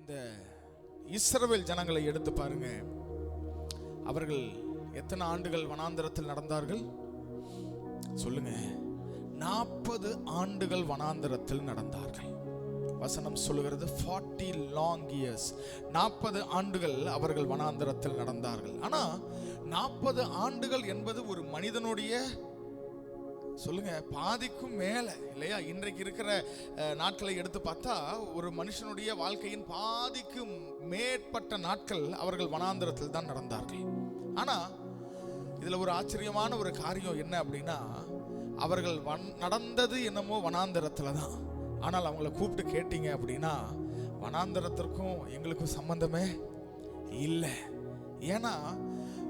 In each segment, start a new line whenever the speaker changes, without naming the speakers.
இந்த இஸ்ரவேல் ஜனங்களை எடுத்து பாருங்க. அவர்கள் எத்தனை ஆண்டுகள் வனாந்தரத்தில் நடந்தார்கள் சொல்லுங்க? 40 ஆண்டுகள் வனாந்தரத்தில் நடந்தார்கள். வசனம் சொல்லுகிறது 40 long years. 40 ஆண்டுகள் அவர்கள் வனாந்தரத்தில் நடந்தார்கள். ஆனா 40 ஆண்டுகள் என்பது ஒரு மனிதனுடைய சொல்லுங்க பாதிக்கும் மேல இல்லையா? இன்றைக்கு இருக்கிற நாட்களை எடுத்து பார்த்தா ஒரு மனுஷனுடைய வாழ்க்கையின் பாதிக்கும் மேற்பட்ட நாட்கள் அவர்கள் வனாந்தரத்தில் தான் நடந்தார்கள். ஆனா இதுல ஒரு ஆச்சரியமான ஒரு காரியம் என்ன அப்படின்னா, அவர்கள் நடந்தது என்னமோ வனாந்தரத்துல தான். ஆனால் அவங்கள கூப்பிட்டு கேட்டீங்க அப்படின்னா வனாந்தரத்திற்கும் எங்களுக்கும் சம்பந்தமே இல்லை. ஏன்னா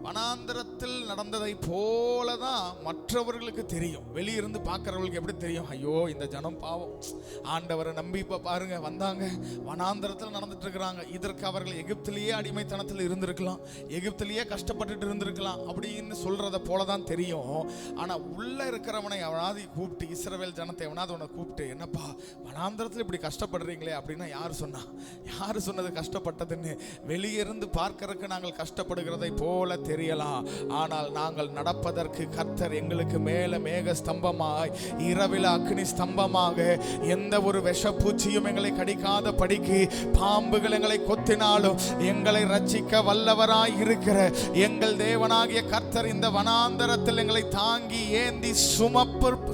வனாந்தரத்தில் நடந்ததை போலதான் மற்றவர்களுக்கு தெரியும். வெளியிருந்து பார்க்கறவர்களுக்கு எப்படி தெரியும்? ஐயோ இந்த ஜனம் பாவம், ஆண்டவரை நம்பி இப்ப பாருங்க வந்தாங்க, வனாந்தரத்தில் நடந்துட்டு இருக்கிறாங்க. இதற்கு அவர்கள் எகிப்திலேயே அடிமைத்தனத்தில் இருந்திருக்கலாம், எகிப்திலேயே கஷ்டப்பட்டுட்டு இருந்திருக்கலாம் அப்படின்னு சொல்றத போலதான் தெரியும். ஆனா உள்ள இருக்கிறவனை எவனாவது கூப்பிட்டு, இஸ்ரவேல் ஜனத்தை எவனாவது உன்னை கூப்பிட்டு, என்னப்பா வனாந்தரத்தில் இப்படி கஷ்டப்படுறீங்களே அப்படின்னா யாரு சொன்னா? யாரு சொன்னது கஷ்டப்பட்டதுன்னு? வெளியிருந்து பார்க்கறதுக்கு நாங்கள் கஷ்டப்படுகிறதை போல தெரியலாம். ஆனால் நாங்கள் நடப்பதற்கு கர்த்தர் எங்களுக்கு மேல மேக ஸ்தம்பமாய், இரவில் அக்னி ஸ்தம்பமாக, எந்த ஒரு விஷப்பூச்சியும் எங்களை கடிக்காத படிக்கு, பாம்புகள் எங்களை கொத்தினாலும் எங்களை ரட்சிக்க வல்லவராய் இருக்கிற எங்கள் தேவனாகிய கர்த்தர் இந்த வனாந்தரத்தில் எங்களை தாங்கி ஏந்தி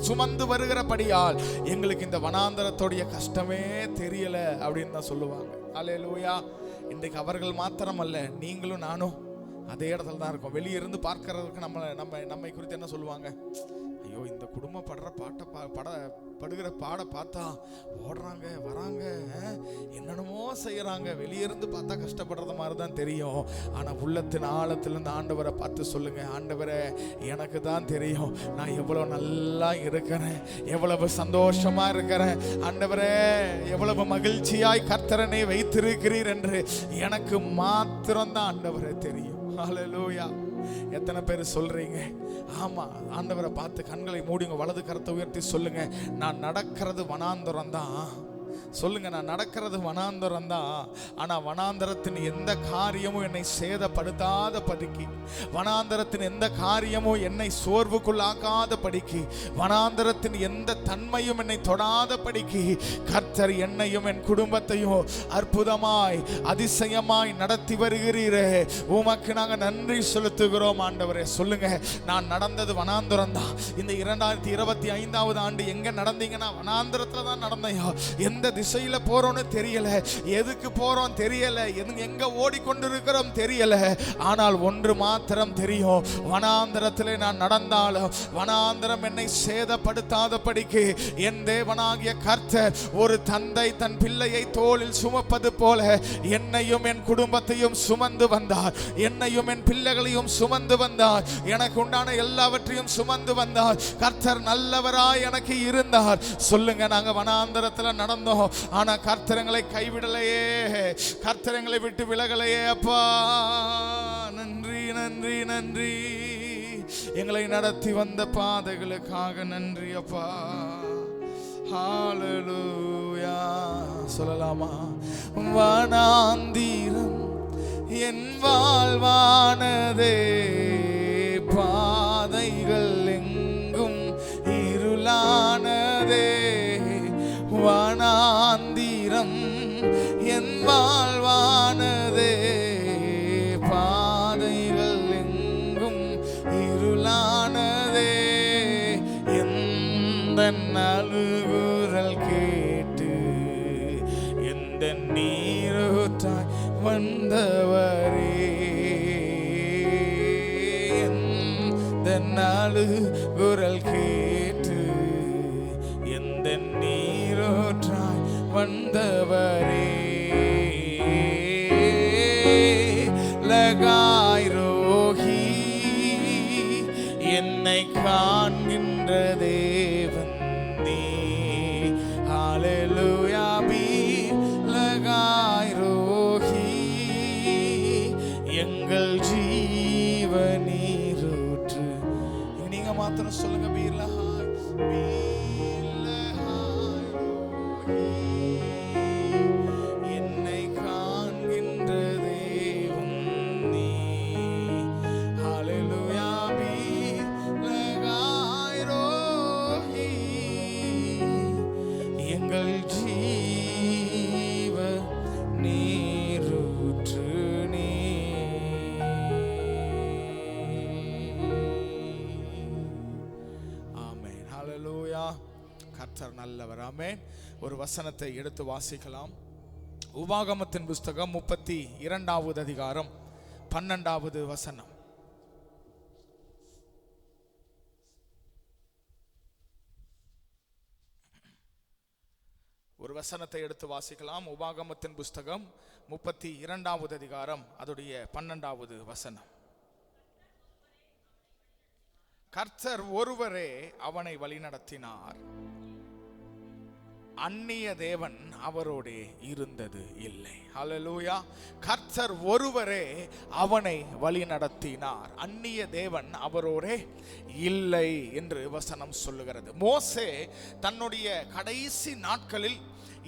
சுமந்து வருகிறபடியால் எங்களுக்கு இந்த வனாந்தரத்துடைய கஷ்டமே தெரியல அப்படின்னு தான் சொல்லுவாங்க. அல்லேலூயா. இன்றைக்கு அவர்கள் மாத்திரமல்ல, நீங்களும் நானும் அதே இடத்துல தான் இருக்கும். வெளியிருந்து பார்க்கறதுக்கு நம்மை குறித்து என்ன சொல்லுவாங்க? ஐயோ இந்த குடும்பம் படுகிற பாட பார்த்தா ஓடுறாங்க வராங்க, என்னென்னமோ செய்யறாங்க. வெளியிருந்து பார்த்தா கஷ்டப்படுறது மாதிரி தான் தெரியும். ஆனா உள்ளத்தின் ஆழத்திலிருந்து ஆண்டவரை பார்த்து சொல்லுங்க, ஆண்டவரே எனக்கு தான் தெரியும் நான் எவ்வளவு நல்லா இருக்கிறேன், எவ்வளவு சந்தோஷமா இருக்கிறேன், ஆண்டவரே எவ்வளவு மகிழ்ச்சியாய் கர்த்தரனை வைத்திருக்கிறீர் என்று எனக்கு மாத்திரம்தான் ஆண்டவரே தெரியும். ஹல்லேலூயா. எத்தனை பேர் சொல்றீங்க? ஆமா, ஆண்டவரை பார்த்து கண்களை மூடிங்க, வலது கரத்தை உயர்த்தி சொல்லுங்க, நான் நடக்கிறது வனாந்தரம் தான். சொல்லுங்க, நான் நடக்கிறது வனாந்தரம் தான். ஆனா வனாந்தரத்தின் எந்த காரியமும் என்னை சேதப்படுத்தாத படிக்கு, வனாந்தரத்தின் எந்த காரியமும் என்னை சோர்வுக்குள்ளாக்காத படிக்கு, வனாந்தரத்தின் எந்த தன்மையும் என்னை தொடாத படிக்கு கர்த்தர் என்னையும் என் குடும்பத்தையும் அற்புதமாய் அதிசயமாய் நடத்தி வருகிறீரே, உமக்கு நாங்க நன்றி செலுத்துகிறோம் ஆண்டவரே. சொல்லுங்க, நான் நடந்தது வனாந்தரம் தான். இந்த 2025ஆவது ஆண்டு எங்க நடந்தீங்கன்னா வனாந்தரத்துல தான் நடந்தையா. எந்த திசையில போறோம்னு தெரியல, எதுக்கு போறோம் தெரியல, எங்க ஓடிக்கொண்டிருக்கிறோம் தெரியல. ஆனால் ஒன்று மாத்திரம் தெரியும், வனாந்தரத்திலே நான் நடந்தாலும் வனாந்தரம் என்னை சேதப்படுத்தாதபடிக்கு என் தேவனாகிய கர்த்தர் ஒரு தந்தை தன் பிள்ளையை தோளில் சுமப்பது போல என்னையும் என் குடும்பத்தையும் சுமந்து வந்தார், என்னையும் என் பிள்ளைகளையும் சுமந்து வந்தார், எனக்கு உண்டான எல்லாவற்றையும் சுமந்து வந்தார். கர்த்தர் நல்லவராய் எனக்கு இருந்தார். சொல்லுங்க, நாங்க வனாந்தரத்துல நடந்தோம், ஆனா கர்த்தரங்களை கைவிடலையே, கர்த்தரங்களை விட்டு விலகலையே. அப்பா நன்றி நன்றி நன்றி. எங்களை நடத்தி வந்த பாதைகளுக்காக நன்றி அப்பா. ஹல்லேலூயா. சொல்லலாமா? வனாந்திரம் என் வாழ்வானதே, பாதைகள் எங்கும் இருளானதே. வனாந்திரம் என் வாழ்வானதே, பாதைகள் எங்கும் இருளானதே. எந்த அழுகுரல் கேட்டு எந்த நீரூற்றாய் வந்தவரே, எந்த அழுகுரல் கேட்டு எந்த நீரோற்றாய் வந்தவரே. லகாய் ரோகி என்னை காண்கின்ற தேவன் நீ. ஹல்லேலூயா. பி லகாய் ரோகி எங்கள் ஜீவ நீரூற்று. நீங்க மாத்திரம் சொல்லுங்க, பீர்லஹாய் என்னை ஆமென். ஒரு வசனத்தை எடுத்து வாசிக்கலாம். உபாகமத்தின் புஸ்தகம் 32வது அதிகாரம் 12வது வசனம். ஒரு வசனத்தை எடுத்து வாசிக்கலாம். உபாகமத்தின் புஸ்தகம் 32வது அதிகாரம் அதோடைய 12வது வசனம். கர்த்தர் ஒருவரே அவனை வழிநடத்தினார், அந்நிய தேவன் அவரோடே இருந்தது இல்லை. ஹல்லேலூயா. கர்த்தர் ஒருவரே அவனை வழி நடத்தினார், அந்நிய தேவன் அவரோடே இல்லை என்று வசனம் சொல்லுகிறது. மோசே தன்னுடைய கடைசி நாட்களில்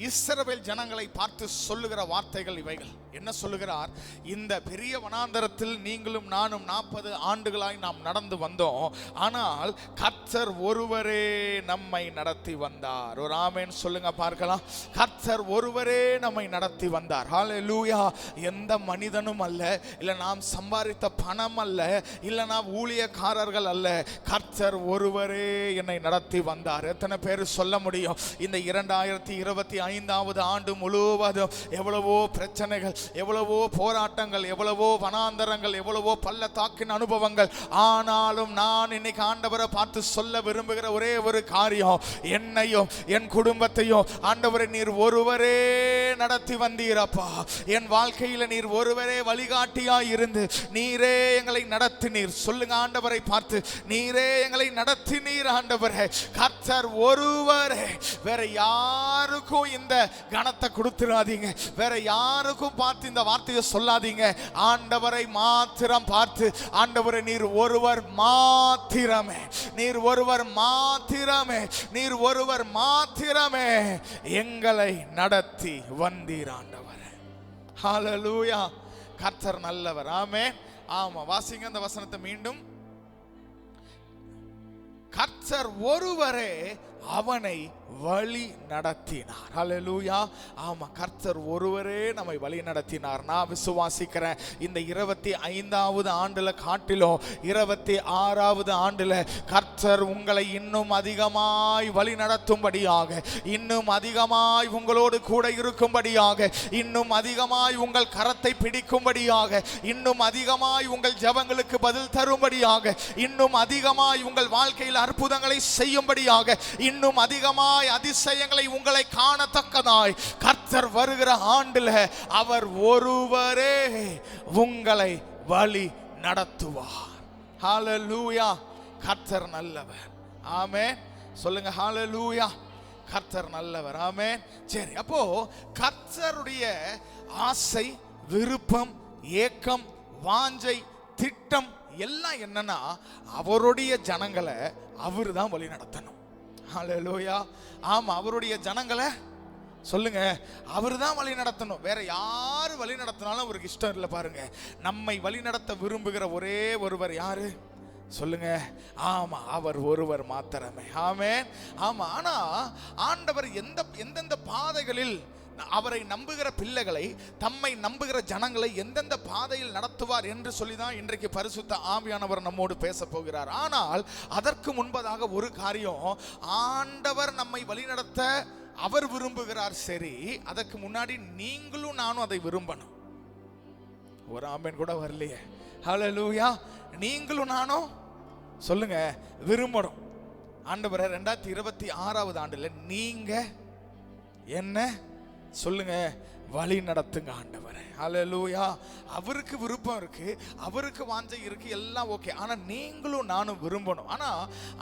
இஸ்ரவேல் ஜனங்களை பார்த்து சொல்லுகிற வார்த்தைகள் இவைகள். என்ன சொல்லுகிறார்? இந்த பெரிய வனாந்தரத்தில் நீங்களும் நானும் 40 ஆண்டுகளாய் நாம் நடந்து வந்தோம், ஆனால் கர்த்தர் ஒருவரே நம்மை நடத்தி வந்தார். ஒரு ஆமென் சொல்லுங்க பார்க்கலாம். கர்த்தர் ஒருவரே நம்மை நடத்தி வந்தார். ஹல்லேலூயா. எந்த மனிதனும் அல்ல, இல்ல நாம் சம்பாதித்த பணம் அல்ல, இல்ல நாம் ஊழியக்காரர்கள் அல்ல, கர்த்தர் ஒருவரே என்னை நடத்தி வந்தார். எத்தனை பேர் சொல்ல முடியும்? இந்த 2025வது ஆண்டு முழுவதும் எவ்வளவோ பிரச்சனைகள், எவ்வளவோ போராட்டங்கள், எவ்வளவோ வனாந்தரங்கள், எவ்வளவோ பள்ளத்தாக்கின் அனுபவங்கள், ஆனாலும் நான் இன்னைக்கு ஆண்டவரை பார்த்து சொல்ல விரும்புகிற ஒரே ஒரு காரியம், என்னையும் என் குடும்பத்தையும் ஆண்டவரை நீர் ஒருவரே நடத்தி வந்தீரப்பா. என் வாழ்க்கையில நீர் ஒருவரே வழிகாட்டியாய் இருந்து நீரே எங்களை நடத்தினீர். சொல்லுங்க ஆண்டவரை பார்த்து, நீரே எங்களை நடத்தினீர் ஆண்டவரே. கர்த்தர் ஒருவரே, வேற யாருக்கும் இந்த கணத்தை கொடுத்துடாதீங்க, வேற யாருக்கும் பார்த்து இந்த வார்த்தையை சொல்லாதீங்க. ஆண்டவரை மாத்திரம் பார்த்து, ஆண்டவரை நீர் ஒருவர் மாத்திரமே, நீர் ஒருவர் மாத்திரமே, நீர் ஒருவர் மாத்திரமே எங்களை நடத்தி வந்தீர் ஆண்டவரே. ஹல்லேலூயா. கர்த்தர் நல்லவர். ஆமென். ஆமா, வாசிங்க அந்த வசனத்தை மீண்டும். கர்த்தர் ஒருவரே அவனை வழி நடத்தினார். ஹல்லேலூயா. ஆமா, கர்த்தர் ஒருவரே நம்மை வழி நடத்தினார். நான் விசுவாசிக்கிறேன், இந்த 25வது ஆண்டுல காட்டிலும் 26வது ஆண்டுல கர்த்தர் உங்களை இன்னும் அதிகமாய் வழி நடத்தும்படியாக, இன்னும் அதிகமாய் உங்களோடு கூட இருக்கும்படியாக, இன்னும் அதிகமாய் உங்கள் கரத்தை பிடிக்கும்படியாக, இன்னும் அதிகமாய் உங்கள் ஜெபங்களுக்கு பதில் தரும்படியாக, இன்னும் அதிகமாய் உங்கள் வாழ்க்கையில் அற்புதங்களை செய்யும்படியாக, இன்னும் அதிகமாய் அதிசயங்களை உங்களை காணத்தக்கதாய் கர்த்தர் வருகிற ஆண்டுல அவர் ஒருவரே உங்களை வழி நடத்துவார். ஹல்லேலூயா. கர்த்தர் நல்லவர். ஆமென். சொல்லுங்க ஹல்லேலூயா. கர்த்தர் நல்லவர். ஆமென். சரி, அப்போ கர்த்தருடைய ஆசை, விருப்பம், ஏக்கம், வாஞ்சை, திட்டம் எல்லாம் என்னன்னா அவருடைய ஜனங்களை அவர் தான் வழி நடத்தணும். ஹல்லேலூயா. ஆமா, அவருடைய ஜனங்களை சொல்லுங்க அவர் தான் வழி நடத்தணும். வேற யாரு வழி நடத்தினாலும் அவருக்கு இஷ்டம் இல்லை. பாருங்க, நம்மை வழி நடத்த விரும்புகிற ஒரே ஒருவர் யாரு சொல்லுங்க? ஆமா, அவர் ஒருவர் மாத்திரமே. ஆமென். ஆமா, ஆனா ஆண்டவர் எந்தெந்த பாதைகளில் அவரை நம்புகிற பிள்ளைகளை, தம்மை நம்புகிற ஜனங்களை எந்தெந்த பாதையில் நடத்துவார் என்று சொல்லிதான் இன்றைக்கு பரிசுத்த ஆவியானவர் நம்மோடு பேச போகிறார். ஆனால் அதற்கு முன்பதாக ஒரு காரியம், ஆண்டவர் நம்மை வழிநடத்த அவர் விரும்புகிறார். சரி, அதற்கு முன்னாடி நீங்களும் நானும் அதை விரும்பணும். ஒரு ஆமென் கூட வரலையே. ஹல்லேலூயா. நீங்களும் நானும் சொல்லுங்க விரும்பணும். ஆண்டவரை 2026வது ஆண்டுல நீங்க என்ன சொல்லுங்க வழி நடத்துங்க ஆண்டவரே. ஹல்லேலூயா. அவருக்கு விருப்பம் இருக்கு, அவருக்கு வாஞ்சை இருக்கு, எல்லாம் ஓகே. ஆனா நீங்களும் நானும் விரும்பணும். ஆனா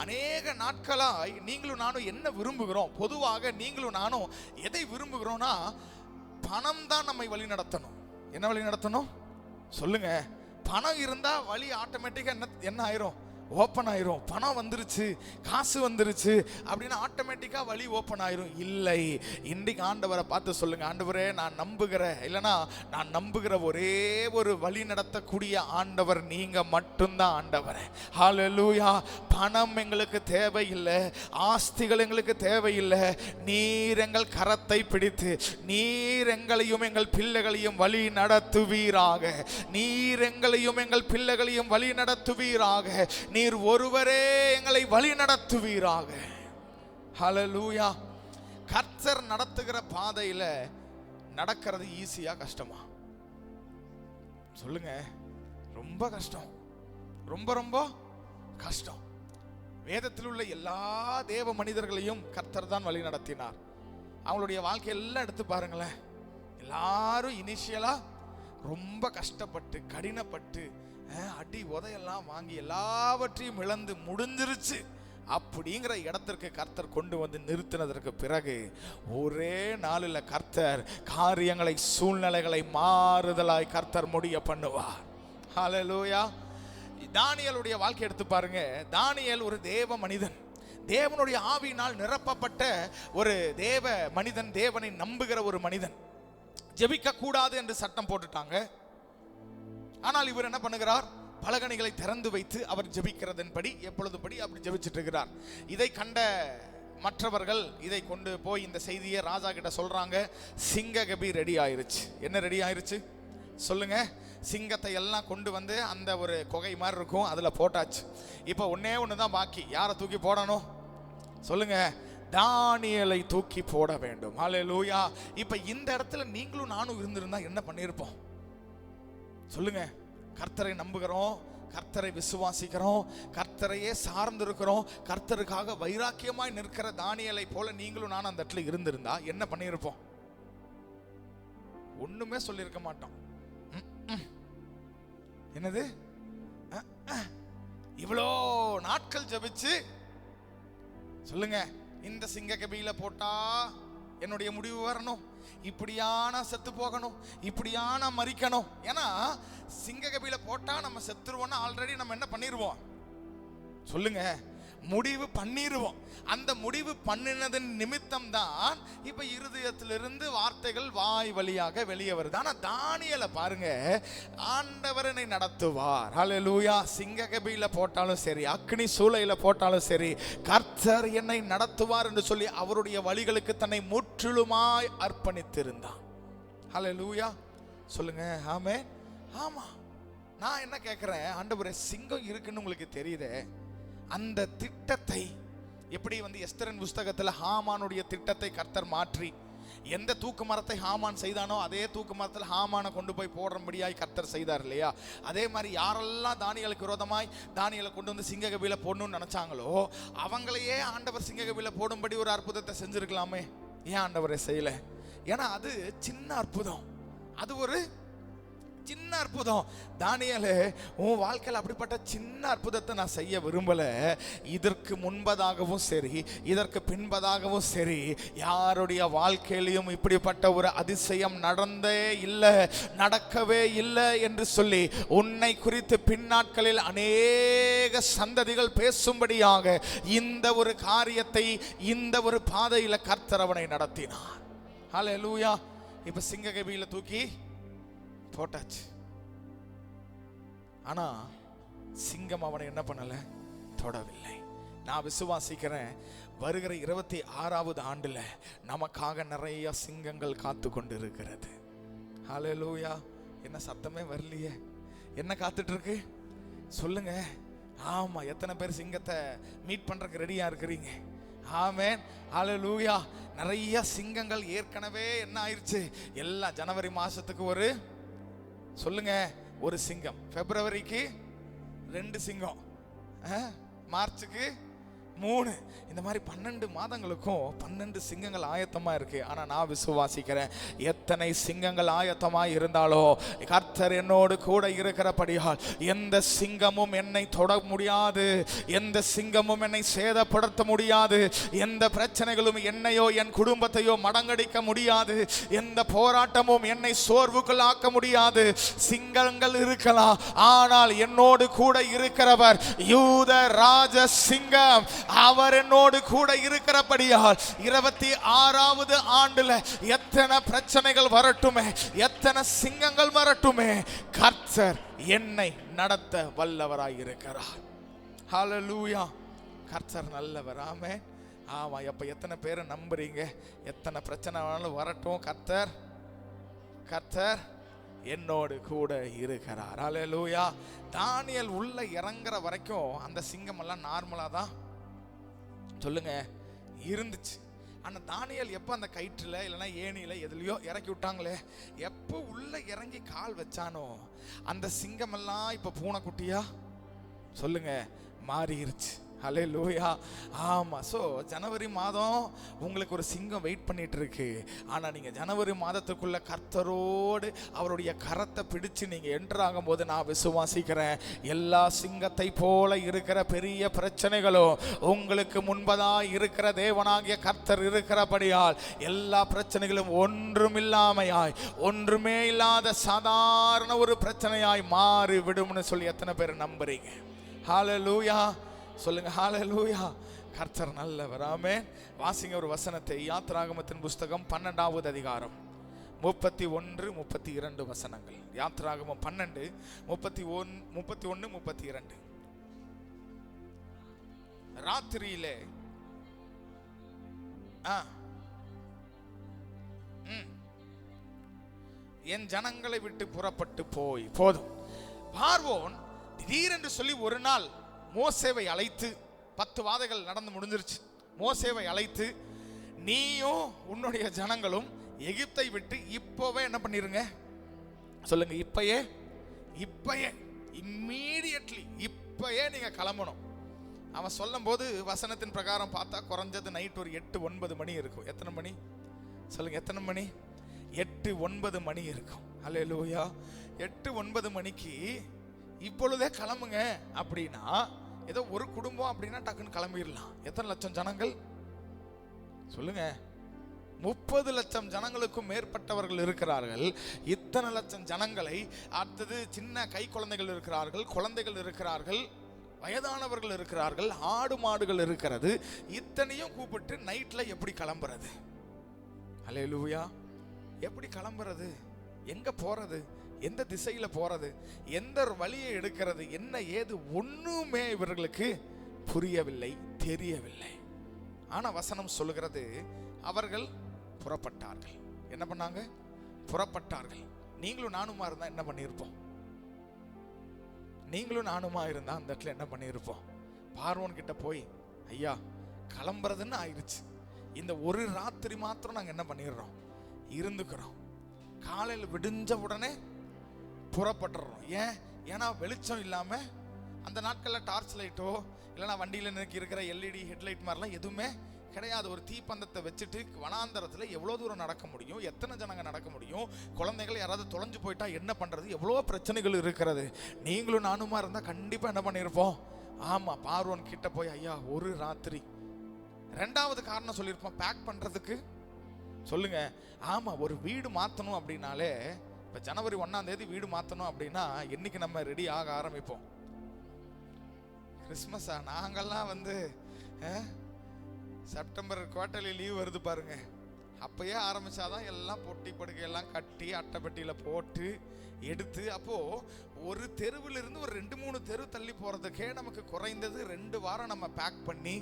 அநேக நாட்களாய் நீங்களும் நானும் என்ன விரும்புகிறோம்? பொதுவாக நீங்களும் நானும் எதை விரும்புகிறோம்னா, பணம் தான் நம்மை வழி நடத்தணும். என்ன வழி நடத்தணும் சொல்லுங்க? பணம் இருந்தா வழி ஆட்டோமேட்டிக்கா என்ன ஆயிரும்? ஓப்பன் ஆயிரும். பணம் வந்துருச்சு, காசு வந்துருச்சு அப்படின்னு ஆட்டோமேட்டிக்கா வழி ஓப்பன் ஆயிரும். இல்லை, இன்றைக்கு ஆண்டவரை பார்த்து சொல்லுங்க, ஆண்டவரே நான் நம்புகிற, இல்லைன்னா நான் நம்புகிற ஒரே ஒரு வழி நடத்தக்கூடிய ஆண்டவர் நீங்க மட்டும்தான் ஆண்டவரே. ஹல்லேலூயா. பணம் எங்களுக்கு தேவையில்லை, ஆஸ்திகள் எங்களுக்கு தேவையில்லை. நீர் எங்கள் கரத்தை பிடித்து நீர் எங்களையும் எங்கள் பிள்ளைகளையும் வழி நடத்துவீராக. நீர் எங்களையும் எங்கள் பிள்ளைகளையும் வழி நடத்துவீராக. நீர் ஒருவரே எங்களை வழி நடத்துவீராக. ஹல்லேலூயா. கர்த்தர் நடத்துகிற பாதையில நடக்கிறது ஈஸியா கஷ்டமா? சொல்லுங்க. ரொம்ப கஷ்டம், ரொம்ப ரொம்ப கஷ்டம். வேதத்தில் உள்ள எல்லா தேவ மனிதர்களையும் கர்த்தர் தான் வழி நடத்தினார். அவங்களுடைய வாழ்க்கையெல்லாம் எடுத்து பாருங்களேன். எல்லாரும் இனிஷியலா ரொம்ப கஷ்டப்பட்டு கடினப்பட்டு அடி உதையெல்லாம் வாங்கி எல்லாவற்றையும் இழந்து முடிஞ்சிருச்சு அப்படிங்கிற இடத்திற்கு கர்த்தர் கொண்டு வந்து நிறுத்தினதற்கு பிறகு ஒரே நாளில் கர்த்தர் காரியங்களை, சூழ்நிலைகளை மாறுதலாய் கர்த்தர் முடிய பண்ணுவார். ஹல்லேலூயா. தானியேலுடைய வாழ்க்கை எடுத்து பாருங்க. தானியேல் ஒரு தேவ மனிதன், தேவனுடைய ஆவியினால் நிரப்பப்பட்ட ஒரு தேவ மனிதன், தேவனை நம்புகிற ஒரு மனிதன். ஜெபிக்க கூடாது என்று சட்டம் போட்டுட்டாங்க. ஆனால் இவர் என்ன பண்ணுகிறார்? பலகணிகளை திறந்து வைத்து அவர் ஜெபிக்கிறதன்படி, எப்பொழுதுபடி அப்படி ஜெபிச்சிட்டு இருக்கிறார். இதை கண்ட மற்றவர்கள் இதை கொண்டு போய் இந்த செய்தியை ராஜா கிட்ட சொல்றாங்க. சிங்க கபி ரெடி ஆயிருச்சு. என்ன ரெடி ஆயிருச்சு சொல்லுங்க? சிங்கத்தை எல்லாம் கொண்டு வந்து அந்த ஒரு குகை மாதிரி இருக்கும், அதுல போட்டாச்சு. இப்ப ஒன்னே ஒண்ணுதான் பாக்கி. யாரை தூக்கி போடணும் சொல்லுங்க? தானியேலை தூக்கி போட வேண்டும். ஹல்லேலூயா. இப்ப இந்த இடத்துல நீங்களும் நானும் இருந்திருந்தா என்ன பண்ணிருப்போம் சொல்லுங்க? கர்த்தரை நம்புகிறோம், கர்த்தரை விசுவாசிக்கிறோம், கர்த்தரையே சார்ந்திருக்கிறோம், கர்த்தருக்காக வைராக்கியமாய் நிற்கிற தானியேலை போல நீங்களும் நானும் அந்த இடத்துல இருந்திருந்தா என்ன பண்ணிருப்போம்? ஒண்ணுமே சொல்லியிருக்க மாட்டோம். என்னது? இவ்வளோ நாட்கள் ஜெபிச்சு சொல்லுங்க, இந்த சிங்க கபியில போட்டா என்னுடைய முடிவு வரணும், இப்படியான செத்து போகணும், இப்படியான மரிக்கணும். ஏன்னா சிங்க கபியில போட்டா நம்ம செத்துருவோம்னா ஆல்ரெடி நம்ம என்ன பண்ணிருவோம் சொல்லுங்க? முடிவு பண்ணிருவோம். அந்த முடிவு பண்ணினதன் நிமித்தம் தான் இப்ப இருதயத்திலிருந்து வார்த்தைகள் வாய் வழியாக வெளியே வருது. ஆனா தானியேலை பாருங்க, ஆண்டவர் என்னை நடத்துவார். ஹல்லேலூயா. சிங்க கபியில போட்டாலும் சரி, அக்னி சூளையில போட்டாலும் சரி, கர்த்தர் என்னை நடத்துவார் என்று சொல்லி அவருடைய வழிகளுக்கு தன்னை முற்றிலுமாய் அர்ப்பணித்திருந்தான். ஹல்லேலூயா. சொல்லுங்க. ஆமென். ஆமா. நான் என்ன கேட்கிறேன், ஆண்டவரே சிங்கம் இருக்குன்னு உங்களுக்கு தெரியுதே, அந்த திட்டத்தை எப்படி வந்து எஸ்தரின் புஸ்தகத்தில் ஹாமானுடைய திட்டத்தை கர்த்தர் மாற்றி, எந்த தூக்கு மரத்தை ஹாமான் செய்தானோ அதே தூக்கு மரத்தில் ஹாமானை கொண்டு போய் போடும்படியாய் கர்த்தர் செய்தார் இல்லையா? அதே மாதிரி யாரெல்லாம் தானியேலுக்கு விரோதமாய் தானியேலை கொண்டு வந்து சிங்க கபியில போடணும்னு நினைச்சாங்களோ அவங்களையே ஆண்டவர் சிங்க கபியில போடும்படி ஒரு அற்புதத்தை செஞ்சிருக்கலாமே. ஏன் ஆண்டவரை செய்யல? ஏன்னா அது சின்ன அற்புதம், அது ஒரு சின்ன அற்புதம். தானியேலே, உன் வாழ்க்கையில் அப்படிப்பட்ட சின்ன அற்புதத்தை நான் செய்ய விரும்பல. இதற்கு முன்பதாகவும் சரி, இதற்கு பின்பதாகவும் சரி, யாருடைய வாழ்க்கையிலையும் இப்படிப்பட்ட ஒரு அதிசயம் நடந்தே இல்லை, நடக்கவே இல்லை என்று சொல்லி உன்னை குறித்து பின்னாட்களில் அநேக சந்ததிகள் பேசும்படியாக இந்த ஒரு காரியத்தை, இந்த ஒரு பாதையில கர்த்தர் அவனை நடத்தினார். ஹல்லேலூயா. இப்ப சிங்க கபியில தூக்கி போட்டாச்சு. ஆனா சிங்கம் அவனை என்ன பண்ணல? தொடவில்லை. நான் விசுவாசிக்கிறேன், வருகிற 26வது ஆண்டுல நமக்காக நிறைய சிங்கங்கள் காத்து கொண்டு இருக்கிறது. ஹல்லேலூயா. என்ன சத்தமே வரலையே? என்ன காத்துட்டு இருக்கு சொல்லுங்க? ஆமா. எத்தனை பேர் சிங்கத்தை மீட் பண்றதுக்கு ரெடியா இருக்கிறீங்க? ஆமென். ஹல்லேலூயா. நிறைய சிங்கங்கள் ஏற்கனவே என்ன ஆயிருச்சு, எல்லா ஜனவரி மாசத்துக்கு ஒரு சொல்லுங்க ஒரு சிங்கம், பிப்ரவரிக்கு 2 சிங்கம், மார்ச்சுக்கு 3, இந்த மாதிரி 12 மாதங்களுக்கும் 12 சிங்கங்கள் ஆயத்தமா இருக்கு. ஆனா நான் விசுவாசிக்கிறேன், எத்தனை சிங்கங்கள் ஆயத்தமாய் இருந்தாலோ கர்த்தர் என்னோடு கூட இருக்கிறபடியால் எந்த சிங்கமும் என்னை தொட முடியாது, எந்த சிங்கமும் என்னை சேதப்படுத்த முடியாது, எந்த பிரச்சனைகளும் என்னையோ என் குடும்பத்தையோ மடங்கடிக்க முடியாது, எந்த போராட்டமும் என்னை சோர்வுக்குள் ஆக்க முடியாது. சிங்கங்கள் இருக்கலாம், ஆனால் என்னோடு கூட இருக்கிறவர் யூத ராஜ சிங்கம், அவர் என்னோடு கூட இருக்கிறபடியால் 26வது ஆண்டுல எத்தனை பிரச்சனைகள் வரட்டுமே, எத்தனை சிங்கங்கள் வரட்டுமே, கர்த்தர் என்னை நடத்த வல்லவராய் இருக்கிறார். ஹல்லேலூயா. கர்த்தர் நல்லவர். ஆமென். ஆமா. அப்ப எத்தனை பேரை நம்புறீங்க? எத்தனை பிரச்சனை வரட்டும், கர்த்தர் கர்த்தர் என்னோடு கூட இருக்கிறார். ஹல்லேலூயா. தானியேல் உள்ள இறங்குற வரைக்கும் அந்த சிங்கம் எல்லாம் நார்மலா தான் சொல்லுங்க இருந்துச்சு. ஆனா தானியேல் எப்போ அந்த கயிற்றுல இல்லைன்னா ஏணியில எதுலையோ இறக்கி விட்டாங்களே, எப்போ உள்ள இறங்கி கால் வச்சானோ அந்த சிங்கமெல்லாம் இப்ப பூனைக்குட்டியா சொல்லுங்க மாறிடுச்சு. ஹல்லேலூயா. ஆமா. ஸோ ஜனவரி மாதம் உங்களுக்கு ஒரு சிங்கம் வெயிட் பண்ணிட்டு இருக்கு. ஆனா நீங்க ஜனவரி மாதத்துக்குள்ள கர்த்தரோடு அவருடைய கரத்தை பிடிச்சு நீங்க என்டர் ஆகும் போது நான் விசுவாசிக்கிறேன், எல்லா சிங்கத்தை போல இருக்கிற பெரிய பிரச்சனைகளும் உங்களுக்கு முன்பதா இருக்கிற தேவனாகிய கர்த்தர் இருக்கிறபடியால் எல்லா பிரச்சனைகளும் ஒன்றுமில்லாமையாய், ஒன்றுமே இல்லாத சாதாரண ஒரு பிரச்சனையாய் மாறி விடும்னு சொல்லி எத்தனை பேர் நம்புறீங்க? ஹல்லேலூயா சொல்லுங்க. ஹல்லேலூயா. கர்த்தர் நல்லவர். ஆமென். வாசிங்க ஒரு வசனத்தை. யாத்ராகமத்தின் புஸ்தகம் 12வது அதிகாரம் 31, 32 வசனங்கள். யாத்ராகமம் 12, 31, 32. ராத்திரியிலே என் ஜனங்களை விட்டு புறப்பட்டு போய் போதும். பார்வோன் திடீரென்று சொல்லி ஒரு நாள் மோசேவை அழைத்து, 10 வாதைகள் நடந்து முடிஞ்சிருச்சு. மோசேவை அழைத்து, நீயும் உன்னுடைய ஜனங்களும் எகிப்தை விட்டு இப்போவே என்ன பண்ணிருங்க சொல்லுங்க. இப்பயே இம்மீடியட்லி இப்பயே நீங்க கிளம்பணும். அவன் சொல்லும் போது வசனத்தின் பிரகாரம் பார்த்தா குறைஞ்சது நைட் ஒரு 8-9 மணி இருக்கும். எத்தனை மணி சொல்லுங்க? எத்தனை மணி? 8-9 மணி இருக்கும். ஹல்லேலூயா. 8-9 மணிக்கு இப்பொழுதே கிளம்புங்க அப்படின்னா, ஏதோ ஒரு குடும்பம் அப்படின்னா டக்குன்னு கிளம்பிடலாம். எத்தனை லட்சம் ஜனங்கள் சொல்லுங்க? 30 லட்சம் ஜனங்களுக்கும் மேற்பட்டவர்கள் இருக்கிறார்கள். இத்தனை லட்சம் ஜனங்களை, அடுத்தது சின்ன கை குழந்தைகள் இருக்கிறார்கள், குழந்தைகள் இருக்கிறார்கள், வயதானவர்கள் இருக்கிறார்கள், ஆடு மாடுகள் இருக்கிறது. இத்தனையும் கூப்பிட்டு நைட்ல எப்படி கிளம்புறது? ஹல்லேலூயா. எப்படி கிளம்புறது? எங்க போறது? எந்த திசையில போறது? எந்த வழியை எடுக்கிறது? என்ன ஏது ஒண்ணுமே இவர்களுக்கு புரியவில்லை, தெரியவில்லை. ஆனா வசனம் சொல்லுகிறது, அவர்கள் புறப்பட்டார்கள். என்ன பண்ணாங்க? புறப்பட்டார்கள். நீங்களும் நானுமா இருந்தா என்ன பண்ணியிருப்போம்? நீங்களும் நானுமா இருந்தா அந்த இடத்துல என்ன பண்ணியிருப்போம்? பார்வோன் கிட்ட போய், ஐயா கிளம்புறதுன்னு ஆயிடுச்சு, இந்த ஒரு ராத்திரி மாத்திரம் நாங்க என்ன பண்ணிடுறோம், இருந்துக்கிறோம், காலையில் விடிஞ்ச உடனே புறப்பட்டுறோம். ஏன்னா வெளிச்சம் இல்லாம அந்த நாட்களில் டார்ச் லைட்டோ இல்லைன்னா வண்டியில் எனக்கு இருக்கிற எல்இடி ஹெட்லைட் மாதிரிலாம் எதுவுமே கிடையாது. ஒரு தீப்பந்தத்தை வச்சுட்டு வனாந்தரத்தில் எவ்வளோ தூரம் நடக்க முடியும்? எத்தனை ஜனங்க நடக்க முடியும்? குழந்தைகள் யாராவது தொலைஞ்சு போயிட்டா என்ன பண்ணுறது? எவ்வளோ பிரச்சனைகள் இருக்கிறது. நீங்களும் நானுமா இருந்தால் கண்டிப்பாக என்ன பண்ணியிருப்போம்? ஆமாம், பார்வோன் கிட்ட போய், ஐயா ஒரு ராத்திரி. ரெண்டாவது காரணம் சொல்லியிருப்போம், பேக் பண்ணுறதுக்கு. சொல்லுங்க. ஆமாம், ஒரு வீடு மாற்றணும் அப்படின்னாலே, இப்போ ஜனவரி 1ஆம் தேதி வீடு மாற்றணும் அப்படின்னா என்னைக்கு நம்ம ரெடி ஆக ஆரம்பிப்போம்? கிறிஸ்மஸா? நாங்கள்லாம் வந்து செப்டம்பர் குவார்டர்லி லீவ் வருது பாருங்க, அப்பயே ஆரம்பிச்சாதான் எல்லாம் பொட்டி படுக்கையெல்லாம் கட்டி அட்டைப்பட்டியில் போட்டு எடுத்து, அப்போ ஒரு தெருவிலிருந்து ஒரு 2-3 தெரு தள்ளி போறதுக்கே நமக்கு குறைந்தது 2 வாரம் நம்ம பேக் பண்ணி,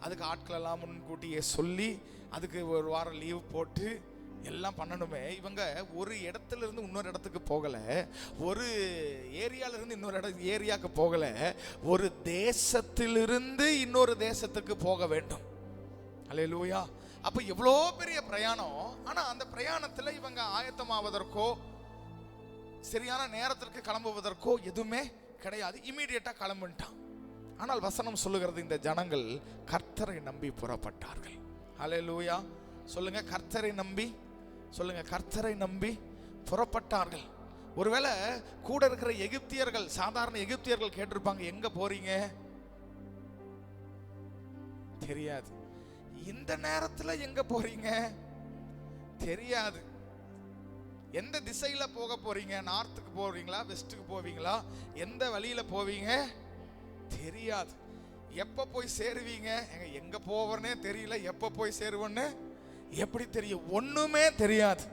அதுக்கு ஆட்களெல்லாம் முன்கூட்டியே சொல்லி, அதுக்கு ஒரு வாரம் லீவ் போட்டு எல்லாம் பண்ணணுமே. இவங்க ஒரு இடத்துல இருந்து இன்னொரு இடத்துக்கு போகல, ஒரு ஏரியால இருந்து இன்னொரு ஏரியாவுக்கு போகல, ஒரு தேசத்திலிருந்து இன்னொரு தேசத்துக்கு போக வேண்டும். அல்லேலூயா. அப்ப எவ்வளோ பெரிய பிரயாணம். ஆனா அந்த பிரயாணத்துல இவங்க ஆயத்தமாவதற்கோ சரியான நேரத்திற்கு கிளம்புவதற்கோ எதுவுமே கிடையாது. இமீடியட்டா கிளம்பிட்டான். ஆனால் வசனம் சொல்லுகிறது, இந்த ஜனங்கள் கர்த்தரை நம்பி புறப்பட்டார்கள். அல்லேலூயா. சொல்லுங்க, கர்த்தரை நம்பி. சொல்லுங்க, கர்த்தரை நம்பி புறப்பட்டார்கள். ஒருவேளை கூட இருக்கிற எகிப்தியர்கள், சாதாரண எகிப்தியர்கள் கேட்டிருப்பாங்க, எங்க போறீங்க? தெரியாது. இந்த நேரத்துல எங்க போறீங்க? தெரியாது. எந்த திசையில போக போறீங்க? நார்த்துக்கு போவீங்களா, வெஸ்ட்டுக்கு போவீங்களா, எந்த வழியில போவீங்க? தெரியாது. எப்ப போய் சேருவீங்க? எங்க போவனே தெரியல, எப்ப போய் சேருவோன்னு எப்படி தெரியும்? ஒண்ணுமே தெரியாது.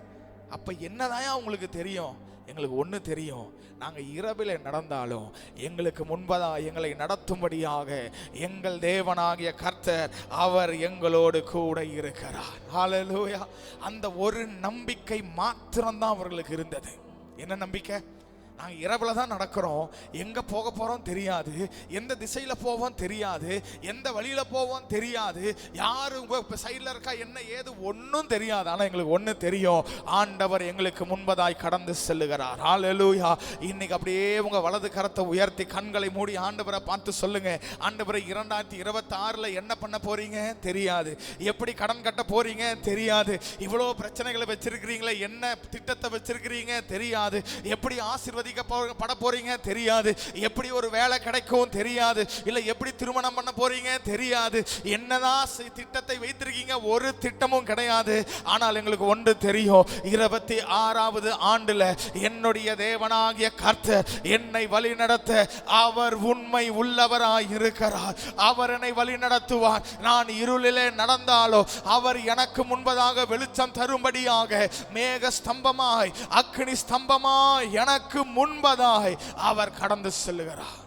அப்ப என்னதான் உங்களுக்கு தெரியும்? எங்களுக்கு ஒன்று தெரியும், நாங்கள் இரவில் நடந்தாலும் எங்களுக்கு முன்பதாக எங்களை நடத்தும்படியாக எங்கள் தேவனாகிய கர்த்தர் அவர் எங்களோடு கூட இருக்கிறார். ஹல்லேலூயா. அந்த ஒரு நம்பிக்கை மாத்திரம்தான் அவர்களுக்கு இருந்தது. என்ன நம்பிக்கை? நாங்கள் இரவில் தான் நடக்கிறோம், எங்கே போக போகிறோம் தெரியாது, எந்த திசையில் போவோம் தெரியாது, எந்த வழியில் போவோம் தெரியாது, யார் உங்கள் சைடில் இருக்கா என்ன ஏது ஒன்றும் தெரியாது. ஆனால் எங்களுக்கு ஒன்று தெரியும், ஆண்டவர் எங்களுக்கு முன்பதாய் கடந்து செல்லுகிறார். ஹல்லேலூயா. இன்னைக்கு அப்படியே உங்கள் வலது கரத்தை உயர்த்தி கண்களை மூடி ஆண்டவரை பார்த்து சொல்லுங்க, ஆண்டவரை 2026 என்ன பண்ண போறீங்க தெரியாது, எப்படி கடன் கட்ட போறீங்க தெரியாது, இவ்வளோ பிரச்சனைகளை வச்சிருக்கிறீங்களே, என்ன திட்டத்தை வச்சிருக்கிறீங்க தெரியாது, எப்படி ஆசீர்வதிக்கப்பட போறீங்க தெரியாது, எப்படி ஒரு வேலை கிடைக்கும் தெரியாது, இல்லை எப்படி திருமணம் பண்ண போறீங்க தெரியாது, என்னதான் திட்டத்தை வைத்திருக்கீங்க ஒரு திட்டமும் கிடையாது. ஆனால் எங்களுக்கு ஒன்று தெரியும், 26வது ஆண்டுல என்னுடைய தேவனாகிய கர்த்தர் என்னை வழி நடத்த அவர் உண்மை உள்ளவராய் இருக்கிறார். அவர் என்னை வழி நடத்துவார். நான் இருளிலே நடந்தாலோ அவர் எனக்கு முன்பதாக வெளிச்சம் தரும்படியாக மேக ஸ்தம்பமாய் அக்னி ஸ்தம்பமாய் எனக்கு முன்பதாய் அவர் கடந்து செல்லுகிறார்.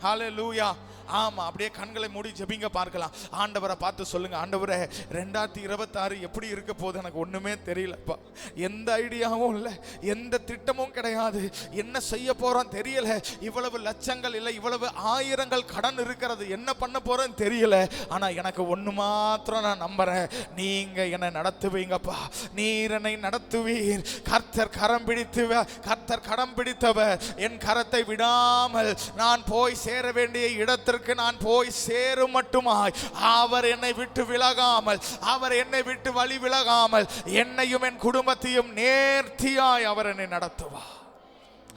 ஹல்லேலூயா. ஆமா, அப்படியே கண்களை மூடி ஜெபிங்க பார்க்கலாம். ஆண்டவரை பார்த்து சொல்லுங்க, ஆண்டவரே 2026 எப்படி இருக்க போகுது எனக்கு ஒண்ணுமே தெரியலப்பா, எந்த ஐடியாவும் இல்லை, எந்த திட்டமும் கிடையாது, என்ன செய்ய போறோம் தெரியல, இவ்வளவு லட்சங்கள் இல்லை, இவ்வளவு ஆயிரங்கள் கடன் இருக்கிறது, என்ன பண்ண போறேன்னு தெரியல. ஆனா எனக்கு ஒண்ணு மாத்திரம் நான் நம்புறேன், நீங்க என்னை நடத்துவீங்கப்பா, நீர் என்னை நடத்துவீர். கர்த்தர் கரம் பிடித்தவர் என் கரத்தை விடாமல் நான் போய் சேர வேண்டிய இடத்திற்கு நான் போய் சேரும் மட்டுமாய் அவர் என்னை விட்டு விலகாமல், அவர் என்னை விட்டு வழி விலகாமல் என்னையும் என் குடும்பத்தையும் நேர்த்தியாய் அவர் என்னை நடத்துவார்.